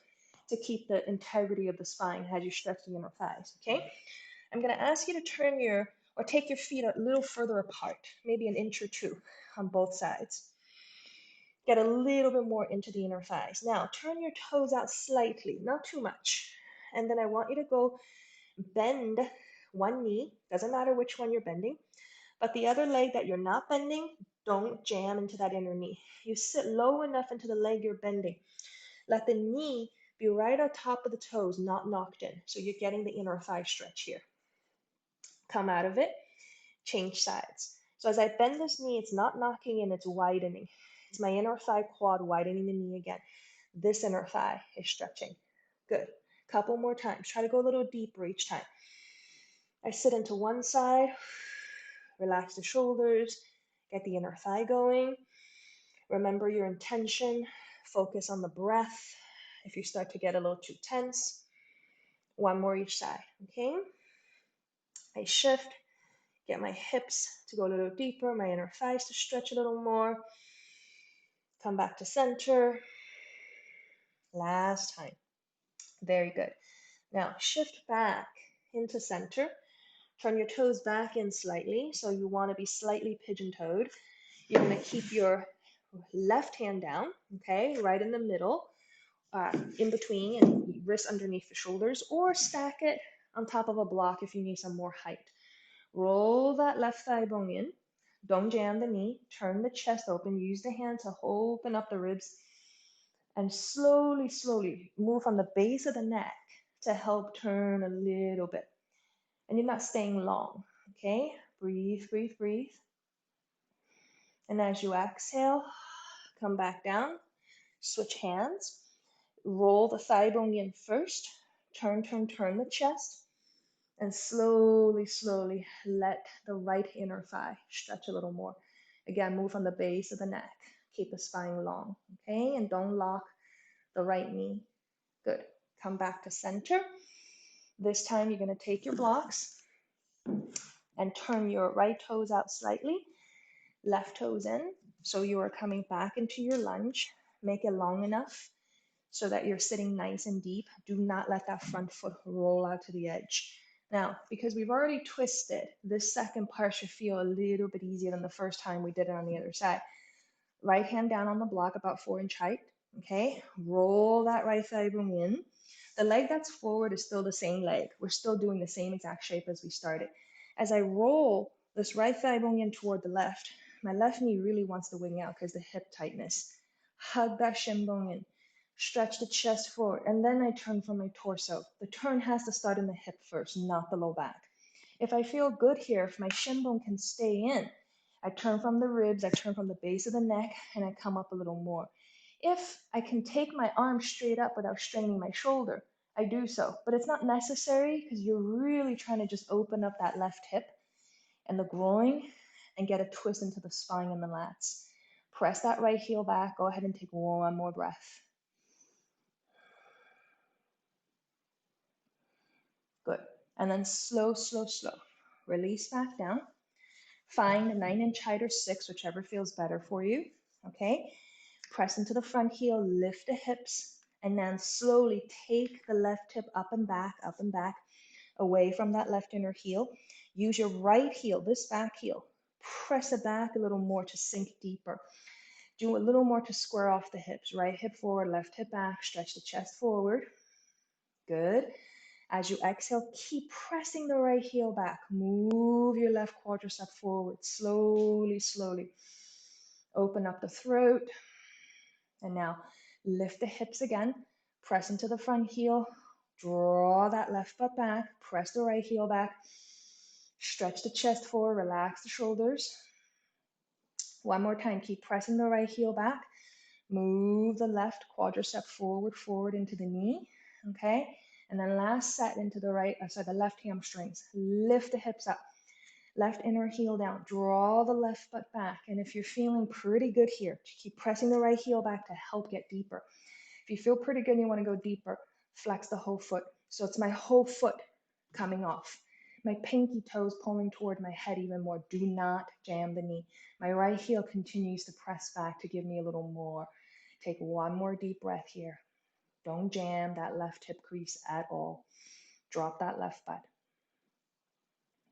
to keep the integrity of the spine as you stretch the inner thighs, okay? I'm gonna ask you to turn your, or take your feet a little further apart, maybe an inch or two on both sides. Get a little bit more into the inner thighs. Now, turn your toes out slightly, not too much. And then I want you to go bend one knee, doesn't matter which one you're bending, but the other leg that you're not bending, don't jam into that inner knee. You sit low enough into the leg you're bending. Let the knee be right on top of the toes, not knocked in. So you're getting the inner thigh stretch here. Come out of it, change sides. So as I bend this knee, it's not knocking in, it's widening. It's my inner thigh quad widening the knee again. This inner thigh is stretching. Good. Couple more times. Try to go a little deeper each time. I sit into one side, relax the shoulders, get the inner thigh going. Remember your intention, focus on the breath. If you start to get a little too tense, one more each side, okay? I shift, get my hips to go a little deeper, my inner thighs to stretch a little more. Come back to center. Last time. Very good. Now shift back into center. Turn your toes back in slightly. So you want to be slightly pigeon-toed. You're going to keep your left hand down, okay, right in the middle, in between, and wrist underneath the shoulders, or stack it on top of a block if you need some more height. Roll that left thigh bone in. Don't jam the knee. Turn the chest open. Use the hand to open up the ribs. And slowly, slowly move from the base of the neck to help turn a little bit. And you're not staying long, okay? Breathe, breathe, breathe. And as you exhale, come back down, switch hands, roll the thigh bone in first, turn, turn, turn the chest, and slowly, slowly let the right inner thigh stretch a little more. Again, move from the base of the neck. Keep the spine long, okay? And don't lock the right knee. Good. Come back to center. This time you're going to take your blocks and turn your right toes out slightly, left toes in. So you are coming back into your lunge. Make it long enough so that you're sitting nice and deep. Do not let that front foot roll out to the edge. Now, because we've already twisted, this second part should feel a little bit easier than the first time we did it on the other side. Right hand down on the block, about 4-inch height. Okay, roll that right thigh bone in. The leg that's forward is still the same leg. We're still doing the same exact shape as we started. As I roll this right thigh bone in toward the left, my left knee really wants to wing out because the hip tightness. Hug that shin bone in. Stretch the chest forward, and then I turn from my torso. The turn has to start in the hip first, not the low back. If I feel good here, if my shin bone can stay in, I turn from the ribs, I turn from the base of the neck, and I come up a little more. If I can take my arm straight up without straining my shoulder, I do so. But it's not necessary because you're really trying to just open up that left hip and the groin and get a twist into the spine and the lats. Press that right heel back. Go ahead and take one more breath. Good. And then slow, slow, slow. Release back down. Find a 9-inch height or 6, whichever feels better for you. Okay. Press into the front heel, lift the hips, and then slowly take the left hip up and back, away from that left inner heel. Use your right heel, this back heel. Press it back a little more to sink deeper. Do a little more to square off the hips. Right hip forward, left hip back. Stretch the chest forward. Good. As you exhale, keep pressing the right heel back. Move your left quadricep forward. Slowly, slowly. Open up the throat. And now lift the hips again. Press into the front heel. Draw that left butt back. Press the right heel back. Stretch the chest forward. Relax the shoulders. One more time. Keep pressing the right heel back. Move the left quadricep forward, forward into the knee. Okay. And then last set into the right, the left hamstrings. Lift the hips up. Left inner heel down. Draw the left butt back. And if you're feeling pretty good here, keep pressing the right heel back to help get deeper. If you feel pretty good and you want to go deeper, flex the whole foot. So it's my whole foot coming off. My pinky toes pulling toward my head even more. Do not jam the knee. My right heel continues to press back to give me a little more. Take one more deep breath here. Don't jam that left hip crease at all. Drop that left butt.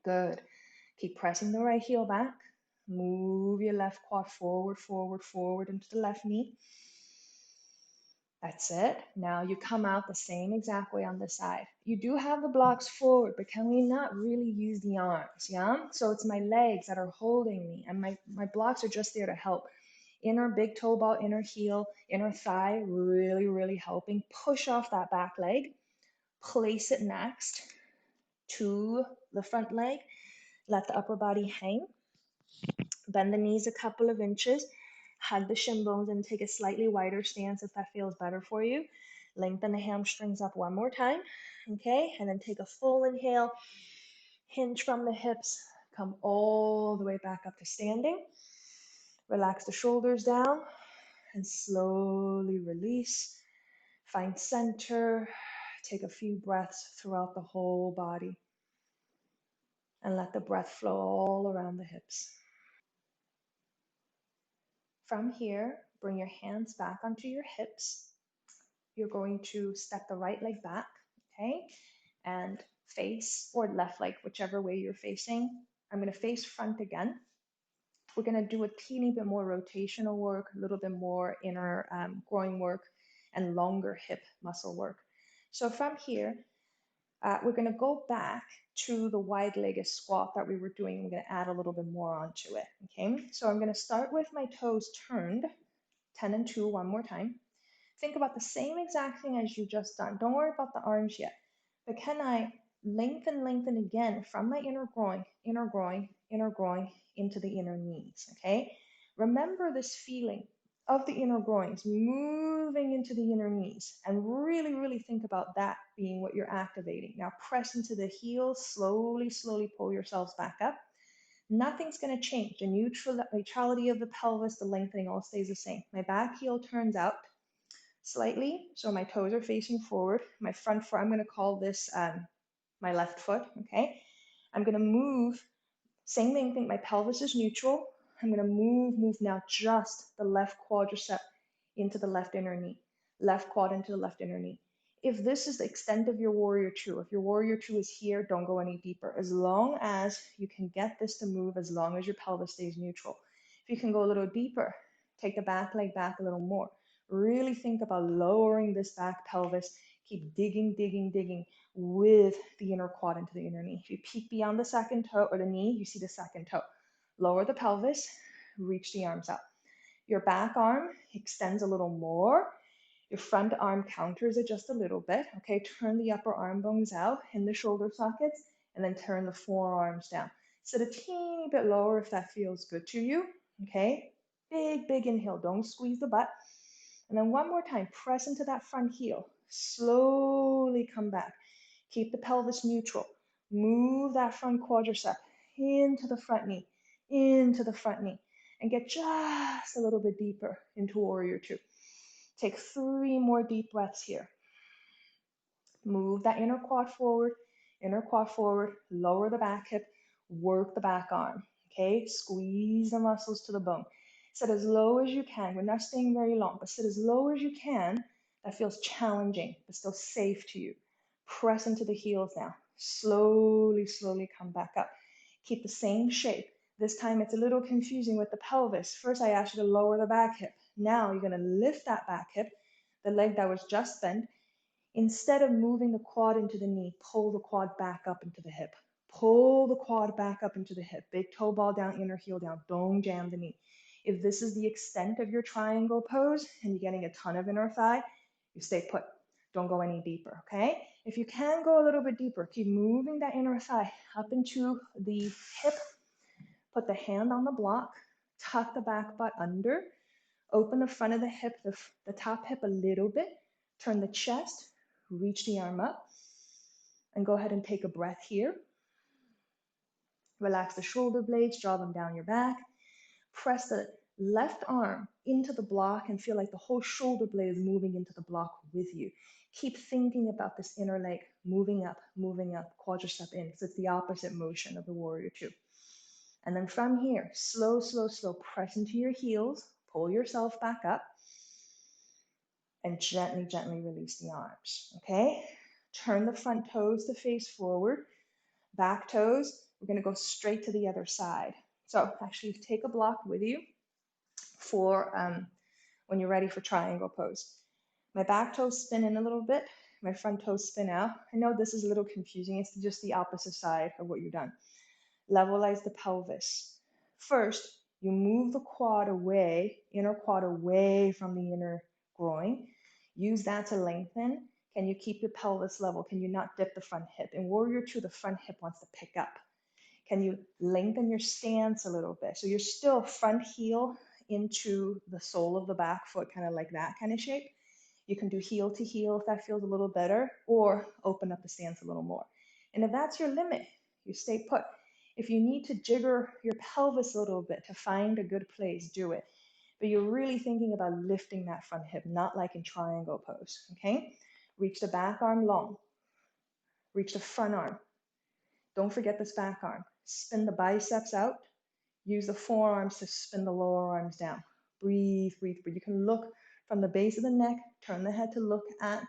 Good. Keep pressing the right heel back. Move your left quad forward, forward, forward into the left knee. That's it. Now you come out the same exact way on this side. You do have the blocks forward, but can we not really use the arms? Yeah? So it's my legs that are holding me, and my blocks are just there to help. Inner big toe ball, inner heel, inner thigh, really, really helping. Push off that back leg. Place it next to the front leg. Let the upper body hang. Bend the knees a couple of inches. Hug the shin bones and take a slightly wider stance if that feels better for you. Lengthen the hamstrings up one more time. Okay, and then take a full inhale. Hinge from the hips. Come all the way back up to standing. Relax the shoulders down and slowly release. Find center. Take a few breaths throughout the whole body. And let the breath flow all around the hips. From here, bring your hands back onto your hips. You're going to step the right leg back, okay? And face, or left leg, whichever way you're facing. I'm going to face front again. We're going to do a teeny bit more rotational work, a little bit more inner groin work, and longer hip muscle work. So from here, we're going to go back to the wide-legged squat that we were doing. We're going to add a little bit more onto it, okay? So I'm going to start with my toes turned, 10 and 2, one more time. Think about the same exact thing as you just done. Don't worry about the arms yet. But can I lengthen again from my inner groin, inner groin, inner groin into the inner knees, okay? Remember this feeling of the inner groins moving into the inner knees, and really, really think about that being what you're activating. Now press into the heels, slowly, slowly pull yourselves back up. Nothing's going to change. The neutrality of the pelvis, the lengthening all stays the same. My back heel turns out slightly, so my toes are facing forward. My front foot, I'm going to call this my left foot, okay? I'm going to move, same thing, my pelvis is neutral. I'm going to move now just the left quadricep into the left inner knee, left quad into the left inner knee. If this is the extent of your warrior two, if your warrior two is here, don't go any deeper. As long as you can get this to move, as long as your pelvis stays neutral. If you can go a little deeper, take the back leg back a little more. Really think about lowering this back pelvis. Keep digging with the inner quad into the inner knee. If you peek beyond the second toe or the knee, you see the second toe. Lower the pelvis, reach the arms up. Your back arm extends a little more. Your front arm counters it just a little bit. Okay, turn the upper arm bones out in the shoulder sockets and then turn the forearms down. Sit a teeny bit lower if that feels good to you. Okay, big inhale. Don't squeeze the butt. And then one more time, press into that front heel. Slowly come back. Keep the pelvis neutral. Move that front quadricep into the front knee, into the front knee, and get just a little bit deeper into warrior two. Take 3 more deep breaths here. Move that inner quad forward, lower the back hip, work the back arm, okay? Squeeze the muscles to the bone. Sit as low as you can. We're not staying very long, but sit as low as you can. That feels challenging, but still safe to you. Press into the heels now. Slowly come back up. Keep the same shape. This time it's a little confusing with the pelvis. First, I asked you to lower the back hip. Now you're gonna lift that back hip, the leg that was just bent. Instead of moving the quad into the knee, pull the quad back up into the hip. Pull the quad back up into the hip. Big toe ball down, inner heel down. Don't jam the knee. If this is the extent of your triangle pose and you're getting a ton of inner thigh, you stay put. Don't go any deeper, okay? If you can go a little bit deeper, keep moving that inner thigh up into the hip. Put the hand on the block, tuck the back butt under, open the front of the hip, the top hip a little bit, turn the chest, reach the arm up, and go ahead and take a breath here. Relax the shoulder blades, draw them down your back. Press the left arm into the block and feel like the whole shoulder blade is moving into the block with you. Keep thinking about this inner leg moving up, quadricep in. So it's the opposite motion of the warrior two. And then from here, slow, slow, slow, press into your heels, pull yourself back up, and gently, gently release the arms, okay? Turn the front toes to face forward, back toes, we're gonna go straight to the other side. So actually take a block with you for when you're ready for triangle pose. My back toes spin in a little bit, my front toes spin out. I know this is a little confusing, it's just the opposite side of what you've done. Levelize the pelvis. First, you move the quad away, inner quad away from the inner groin. Use that to lengthen. Can you keep your pelvis level? Can you not dip the front hip? In warrior two, the front hip wants to pick up. Can you lengthen your stance a little bit? So you're still front heel into the sole of the back foot, kind of like that kind of shape. You can do heel to heel if that feels a little better, or open up the stance a little more. And if that's your limit, you stay put. If you need to jigger your pelvis a little bit to find a good place, do it. But you're really thinking about lifting that front hip, not like in triangle pose, okay? Reach the back arm long. Reach the front arm. Don't forget this back arm. Spin the biceps out. Use the forearms to spin the lower arms down. Breathe, breathe, breathe. You can look from the base of the neck, turn the head to look at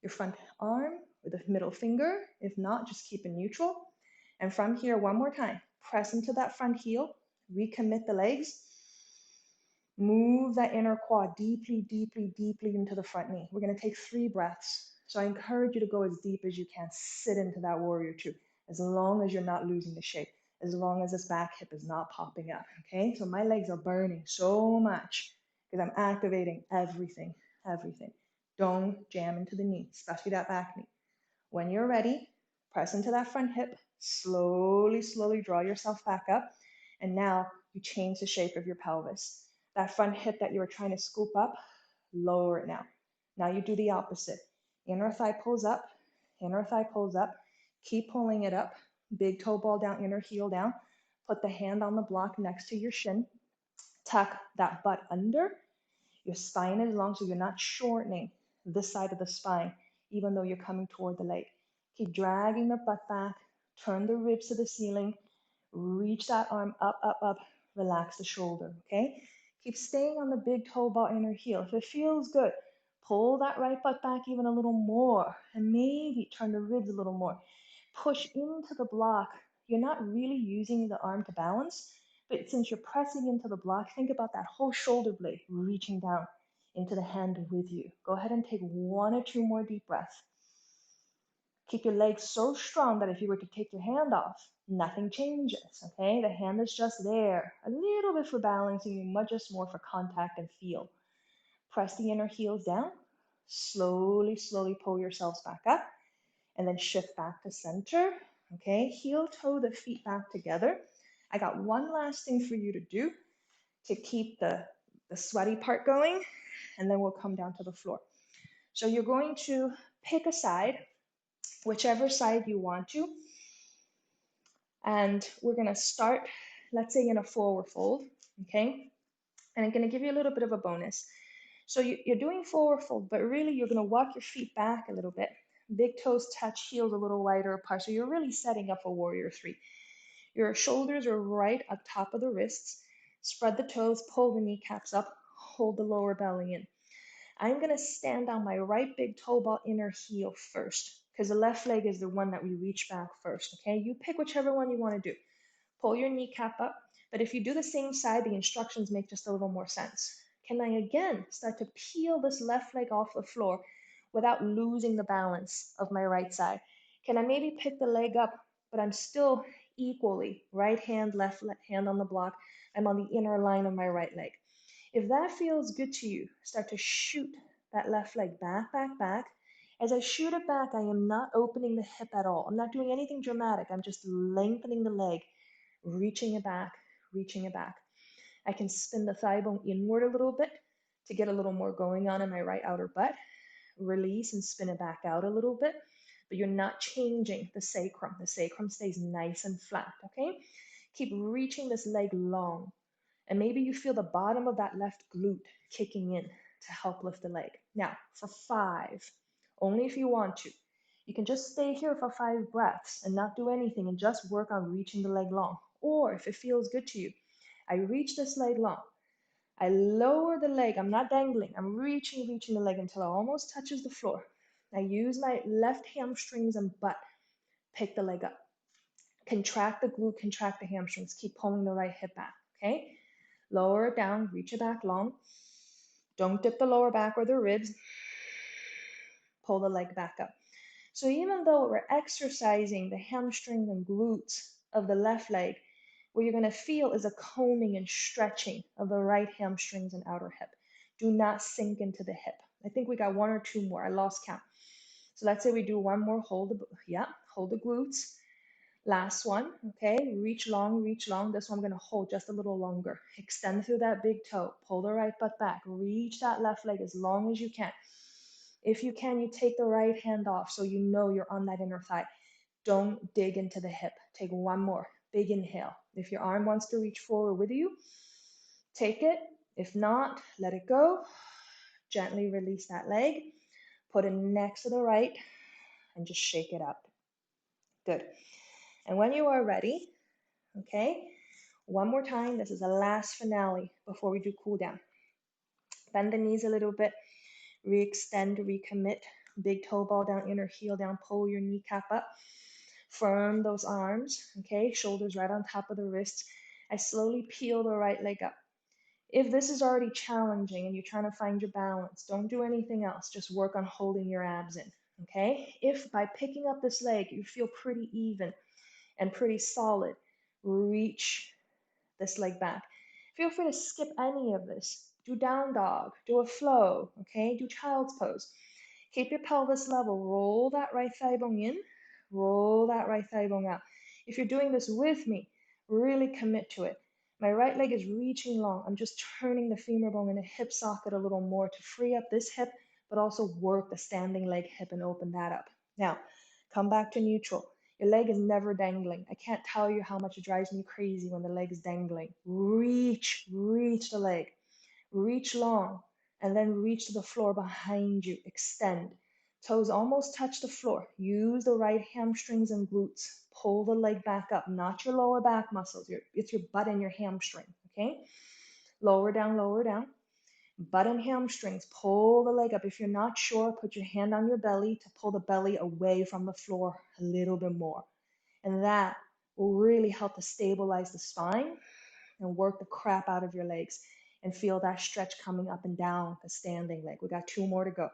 your front arm with the middle finger. If not, just keep it neutral. And from here, one more time, press into that front heel, recommit the legs, move that inner quad deeply, deeply, deeply into the front knee. We're gonna take 3 breaths. So I encourage you to go as deep as you can, sit into that warrior two, as long as you're not losing the shape, as long as this back hip is not popping up, okay? So my legs are burning so much because I'm activating everything, everything. Don't jam into the knee, especially that back knee. When you're ready, press into that front hip, slowly, slowly draw yourself back up. And now you change the shape of your pelvis. That front hip that you were trying to scoop up, lower it now. Now you do the opposite. Inner thigh pulls up, inner thigh pulls up. Keep pulling it up. Big toe ball down, inner heel down. Put the hand on the block next to your shin. Tuck that butt under. Your spine is long, so you're not shortening this side of the spine, even though you're coming toward the leg. Keep dragging the butt back, turn the ribs to the ceiling, reach that arm up, up, up, relax the shoulder, okay? Keep staying on the big toe ball inner heel. If it feels good, pull that right butt back even a little more, and maybe turn the ribs a little more. Push into the block. You're not really using the arm to balance, but since you're pressing into the block, think about that whole shoulder blade reaching down into the hand with you. Go ahead and take 1 or 2 more deep breaths. Keep your legs so strong that if you were to take your hand off, nothing changes, okay? The hand is just there, a little bit for balancing, much just more for contact and feel. Press the inner heels down. Slowly, slowly pull yourselves back up, and then shift back to center, okay? Heel toe the feet back together. I got one last thing for you to do to keep the sweaty part going, and then we'll come down to the floor. So you're going to pick a side, whichever side you want to, and we're gonna start, let's say in a forward fold, okay? And I'm gonna give you a little bit of a bonus. So you're doing forward fold, but really you're gonna walk your feet back a little bit. Big toes touch, heels a little wider apart. So you're really setting up a warrior three. Your shoulders are right up top of the wrists. Spread the toes, pull the kneecaps up, hold the lower belly in. I'm gonna stand on my right big toe ball inner heel first, because the left leg is the one that we reach back first, okay? You pick whichever one you wanna do. Pull your kneecap up. But if you do the same side, the instructions make just a little more sense. Can I again start to peel this left leg off the floor without losing the balance of my right side? Can I maybe pick the leg up, but I'm still equally right hand, left hand on the block. I'm on the inner line of my right leg. If that feels good to you, start to shoot that left leg back, back, back. As I shoot it back, I am not opening the hip at all. I'm not doing anything dramatic. I'm just lengthening the leg, reaching it back, reaching it back. I can spin the thigh bone inward a little bit to get a little more going on in my right outer butt. Release and spin it back out a little bit, but you're not changing the sacrum. The sacrum stays nice and flat, okay? Keep reaching this leg long. And maybe you feel the bottom of that left glute kicking in to help lift the leg. Now, for 5, only if you want to. You can just stay here for 5 breaths and not do anything and just work on reaching the leg long. Or if it feels good to you, I reach this leg long. I lower the leg. I'm not dangling. I'm reaching the leg until it almost touches the floor. I use my left hamstrings and butt. Pick the leg up. Contract the glute, contract the hamstrings. Keep pulling the right hip back, okay? Lower it down, reach it back long. Don't dip the lower back or the ribs. Pull the leg back up. So even though we're exercising the hamstrings and glutes of the left leg, what you're going to feel is a combing and stretching of the right hamstrings and outer hip. Do not sink into the hip. I think we got 1 or 2 more. I lost count. So let's say we do 1 more. Hold the glutes. Last one, okay? Reach long, reach long. This one I'm going to hold just a little longer. Extend through that big toe. Pull the right butt back. Reach that left leg as long as you can. If you can, you take the right hand off so you know you're on that inner thigh. Don't dig into the hip. Take 1 more. Big inhale. If your arm wants to reach forward with you, take it. If not, let it go. Gently release that leg. Put it next to the right and just shake it up. Good. And when you are ready, okay, 1 more time. This is the last finale before we do cool down. Bend the knees a little bit. Re-extend, recommit. Big toe ball down, inner heel down. Pull your kneecap up. Firm those arms, okay? Shoulders right on top of the wrists. I slowly peel the right leg up. If this is already challenging and you're trying to find your balance, don't do anything else. Just work on holding your abs in, okay? If by picking up this leg you feel pretty even and pretty solid, reach this leg back. Feel free to skip any of this. Do down dog, do a flow, okay? Do child's pose. Keep your pelvis level. Roll that right thigh bone in, roll that right thigh bone out. If you're doing this with me, really commit to it. My right leg is reaching long. I'm just turning the femur bone in the hip socket a little more to free up this hip, but also work the standing leg hip and open that up. Now, come back to neutral. Your leg is never dangling. I can't tell you how much it drives me crazy when the leg is dangling. Reach the leg. Reach long and then reach to the floor behind you. Extend. Toes almost touch the floor. Use the right hamstrings and glutes. Pull the leg back up, not your lower back muscles. It's your butt and your hamstring, okay? Lower down, lower down. Butt and hamstrings, pull the leg up. If you're not sure, put your hand on your belly to pull the belly away from the floor a little bit more. And that will really help to stabilize the spine and work the crap out of your legs and feel that stretch coming up and down the standing leg. We got 2 more to go.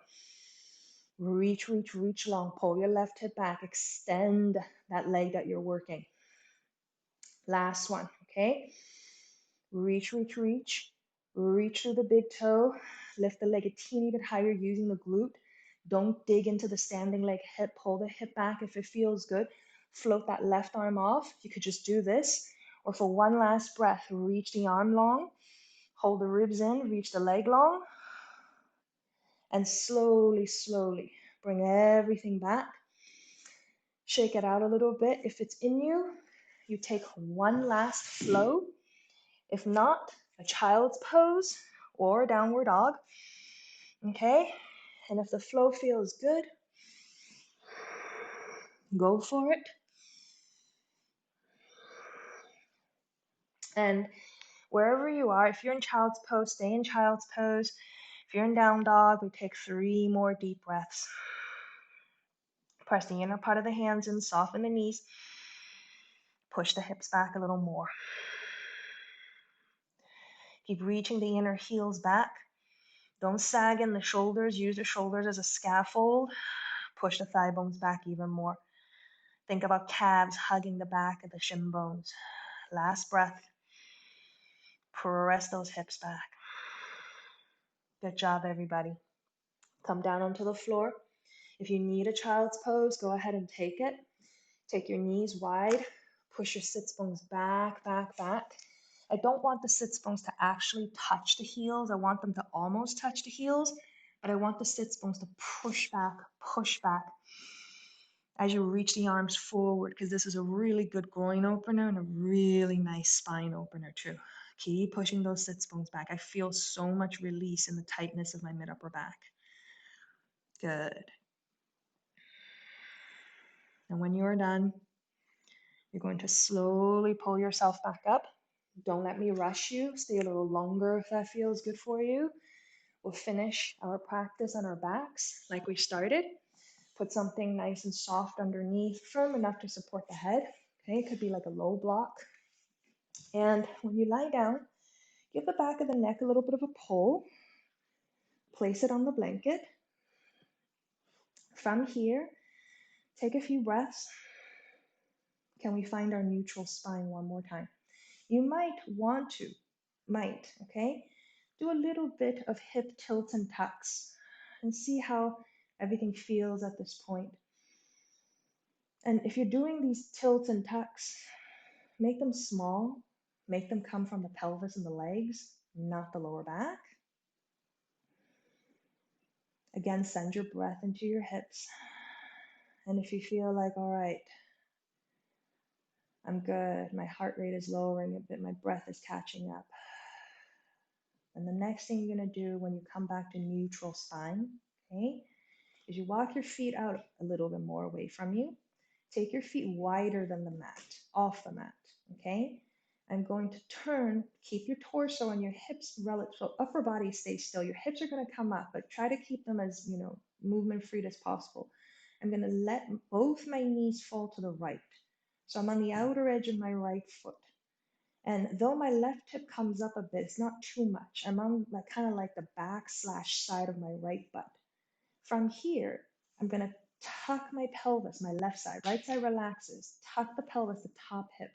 Reach, reach, reach long. Pull your left hip back. Extend that leg that you're working. Last one, okay? Reach, reach, reach. Reach through the big toe. Lift the leg a teeny bit higher using the glute. Don't dig into the standing leg hip. Pull the hip back if it feels good. Float that left arm off. You could just do this. Or for one last breath, reach the arm long. Hold the ribs in. Reach the leg long. And slowly, slowly bring everything back. Shake it out a little bit. If it's in you, you take one last flow. If not, a child's pose or downward dog. Okay? And if the flow feels good, go for it. And wherever you are, if you're in child's pose, stay in child's pose. If you're in down dog, we take 3 more deep breaths. Press the inner part of the hands in, soften the knees. Push the hips back a little more. Keep reaching the inner heels back. Don't sag in the shoulders. Use the shoulders as a scaffold. Push the thigh bones back even more. Think about calves hugging the back of the shin bones. Last breath. Press those hips back. Good job, everybody. Come down onto the floor. If you need a child's pose, go ahead and take it. Take your knees wide. Push your sits bones back, back, back. I don't want the sits bones to actually touch the heels. I want them to almost touch the heels, but I want the sits bones to push back as you reach the arms forward, because this is a really good groin opener and a really nice spine opener too. Keep pushing those sits bones back. I feel so much release in the tightness of my mid upper back. Good. And when you're done, you're going to slowly pull yourself back up. Don't let me rush you. Stay a little longer if that feels good for you. We'll finish our practice on our backs like we started. Put something nice and soft underneath, firm enough to support the head. Okay, it could be like a low block. And when you lie down, give the back of the neck a little bit of a pull. Place it on the blanket. From here, take a few breaths. Can we find our neutral spine one more time? You might want to, okay? Do a little bit of hip tilts and tucks and see how everything feels at this point. And if you're doing these tilts and tucks, make them small, make them come from the pelvis and the legs, not the lower back. Again, send your breath into your hips. And if you feel like, all right, I'm good, my heart rate is lowering a bit, my breath is catching up. And the next thing you're going to do when you come back to neutral spine, okay, is you walk your feet out a little bit more away from you. Take your feet wider than the mat, off the mat, okay? I'm going to turn, keep your torso and your hips relative, so upper body stays still. Your hips are going to come up, but try to keep them as, movement free as possible. I'm going to let both my knees fall to the right. So I'm on the outer edge of my right foot. And though my left hip comes up a bit, it's not too much. I'm on kind of like the back/side of my right butt. From here, I'm going to tuck my pelvis, my left side. Right side relaxes. Tuck the pelvis, the top hip.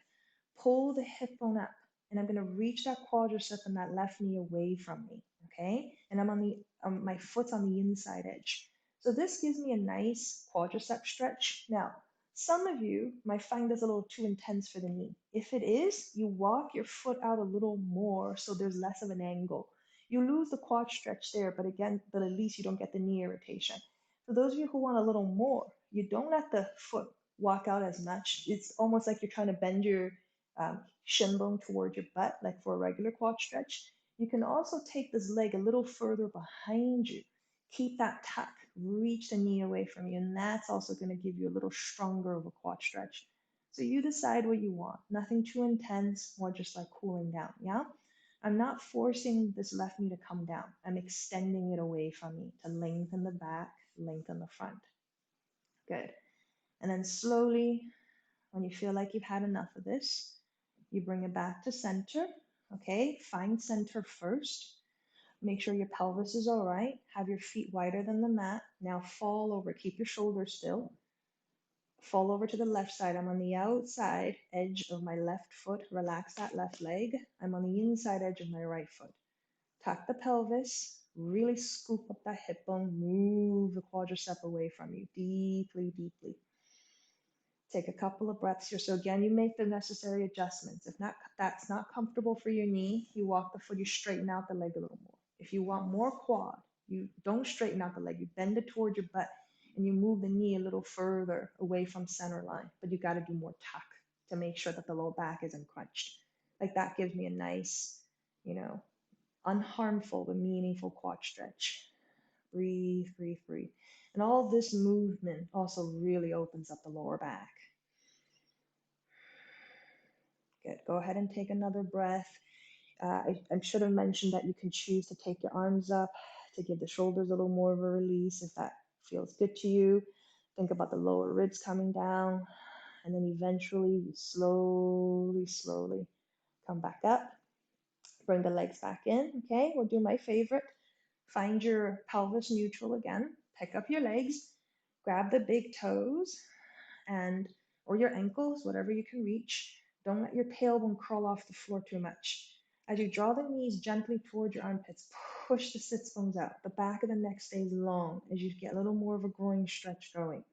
Pull the hip bone up. And I'm going to reach that quadricep and that left knee away from me. Okay? And I'm on my foot's on the inside edge. So this gives me a nice quadricep stretch. Now, some of you might find this a little too intense for the knee. If it is, you walk your foot out a little more so there's less of an angle. You lose the quad stretch there, but at least you don't get the knee irritation. For those of you who want a little more, you don't let the foot walk out as much. It's almost like you're trying to bend your shin bone toward your butt, like for a regular quad stretch. You can also take this leg a little further behind you. Keep that tuck, reach the knee away from you, and that's also going to give you a little stronger of a quad stretch. So you decide what you want. Nothing too intense, more just like cooling down, yeah? I'm not forcing this left knee to come down. I'm extending it away from me to lengthen the back, lengthen the front. Good. And then slowly, when you feel like you've had enough of this, you bring it back to center. Okay, find center first. Make sure your pelvis is all right. Have your feet wider than the mat. Now fall over. Keep your shoulders still. Fall over to the left side. I'm on the outside edge of my left foot. Relax that left leg. I'm on the inside edge of my right foot. Tuck the pelvis. Really scoop up that hip bone. Move the quadricep away from you deeply, deeply. Take a couple of breaths here. So again, you make the necessary adjustments. If that's not comfortable for your knee, you walk the foot, you straighten out the leg a little more. If you want more quad, you don't straighten out the leg, you bend it toward your butt and you move the knee a little further away from center line, but you got to do more tuck to make sure that the low back isn't crunched. Like that gives me a nice, unharmful but meaningful quad stretch. Breathe, breathe, breathe. And all this movement also really opens up the lower back. Good. Go ahead and take another breath. I should have mentioned that you can choose to take your arms up to give the shoulders a little more of a release if that feels good to you. Think about the lower ribs coming down. And then eventually you slowly, slowly come back up. Bring the legs back in. Okay, we'll do my favorite. Find your pelvis neutral again. Pick up your legs. Grab the big toes and or your ankles, whatever you can reach. Don't let your tailbone crawl off the floor too much. As you draw the knees gently towards your armpits, push the sits bones out. The back of the neck stays long as you get a little more of a groin stretch going.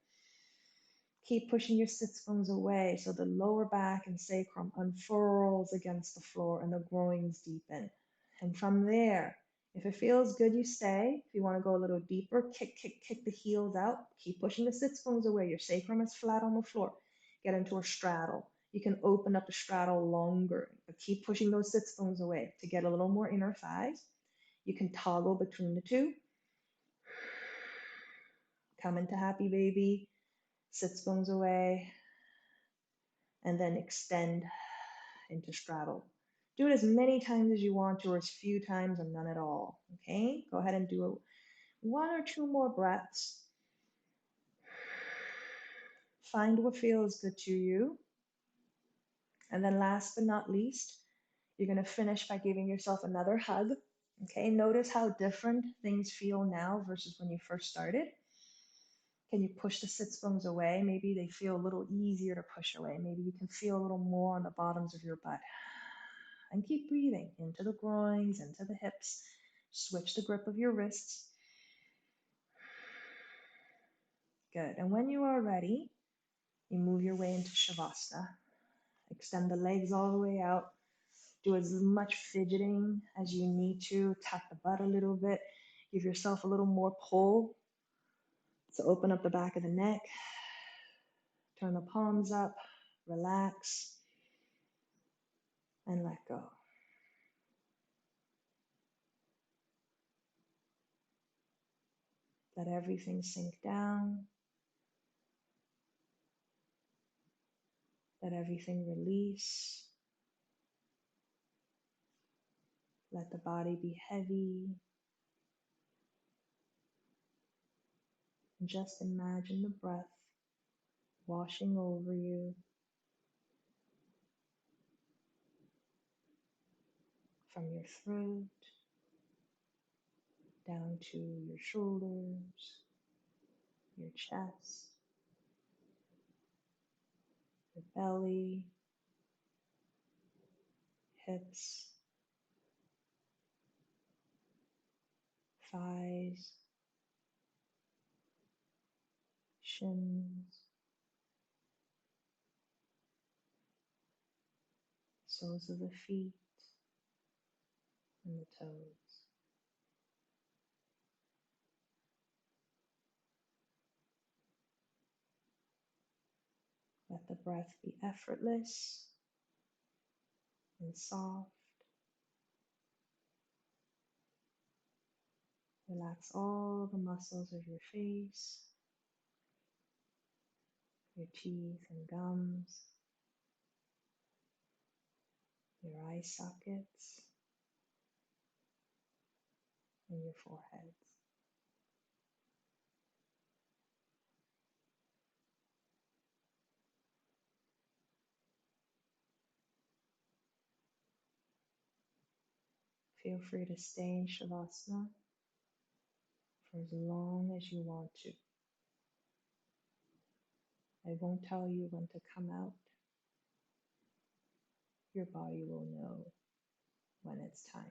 Keep pushing your sits bones away so the lower back and sacrum unfurls against the floor and the groins deepen. And from there, if it feels good, you stay. If you want to go a little deeper, kick the heels out. Keep pushing the sits bones away. Your sacrum is flat on the floor. Get into a straddle. You can open up the straddle longer, but keep pushing those sits bones away to get a little more inner thighs. You can toggle between the two. Come into happy baby, sits bones away, and then extend into straddle. Do it as many times as you want to, or as few times or none at all. Okay, go ahead and do one or two more breaths. Find what feels good to you. And then last but not least, you're going to finish by giving yourself another hug. Okay, notice how different things feel now versus when you first started. Can you push the sits bones away? Maybe they feel a little easier to push away. Maybe you can feel a little more on the bottoms of your butt. And keep breathing into the groins, into the hips. Switch the grip of your wrists. Good. And when you are ready, you move your way into Shavasana. Extend the legs all the way out. Do as much fidgeting as you need to. Tap the butt a little bit. Give yourself a little more pull. So open up the back of the neck. Turn the palms up. Relax. And let go. Let everything sink down. Let everything release. Let the body be heavy. And just imagine the breath washing over you from your throat down to your shoulders, your chest, your belly, hips, thighs, shins, soles of the feet, and the toes. Let the breath be effortless and soft. Relax all the muscles of your face, your teeth and gums, your eye sockets, and your forehead. Feel free to stay in Shavasana for as long as you want to. I won't tell you when to come out. Your body will know when it's time.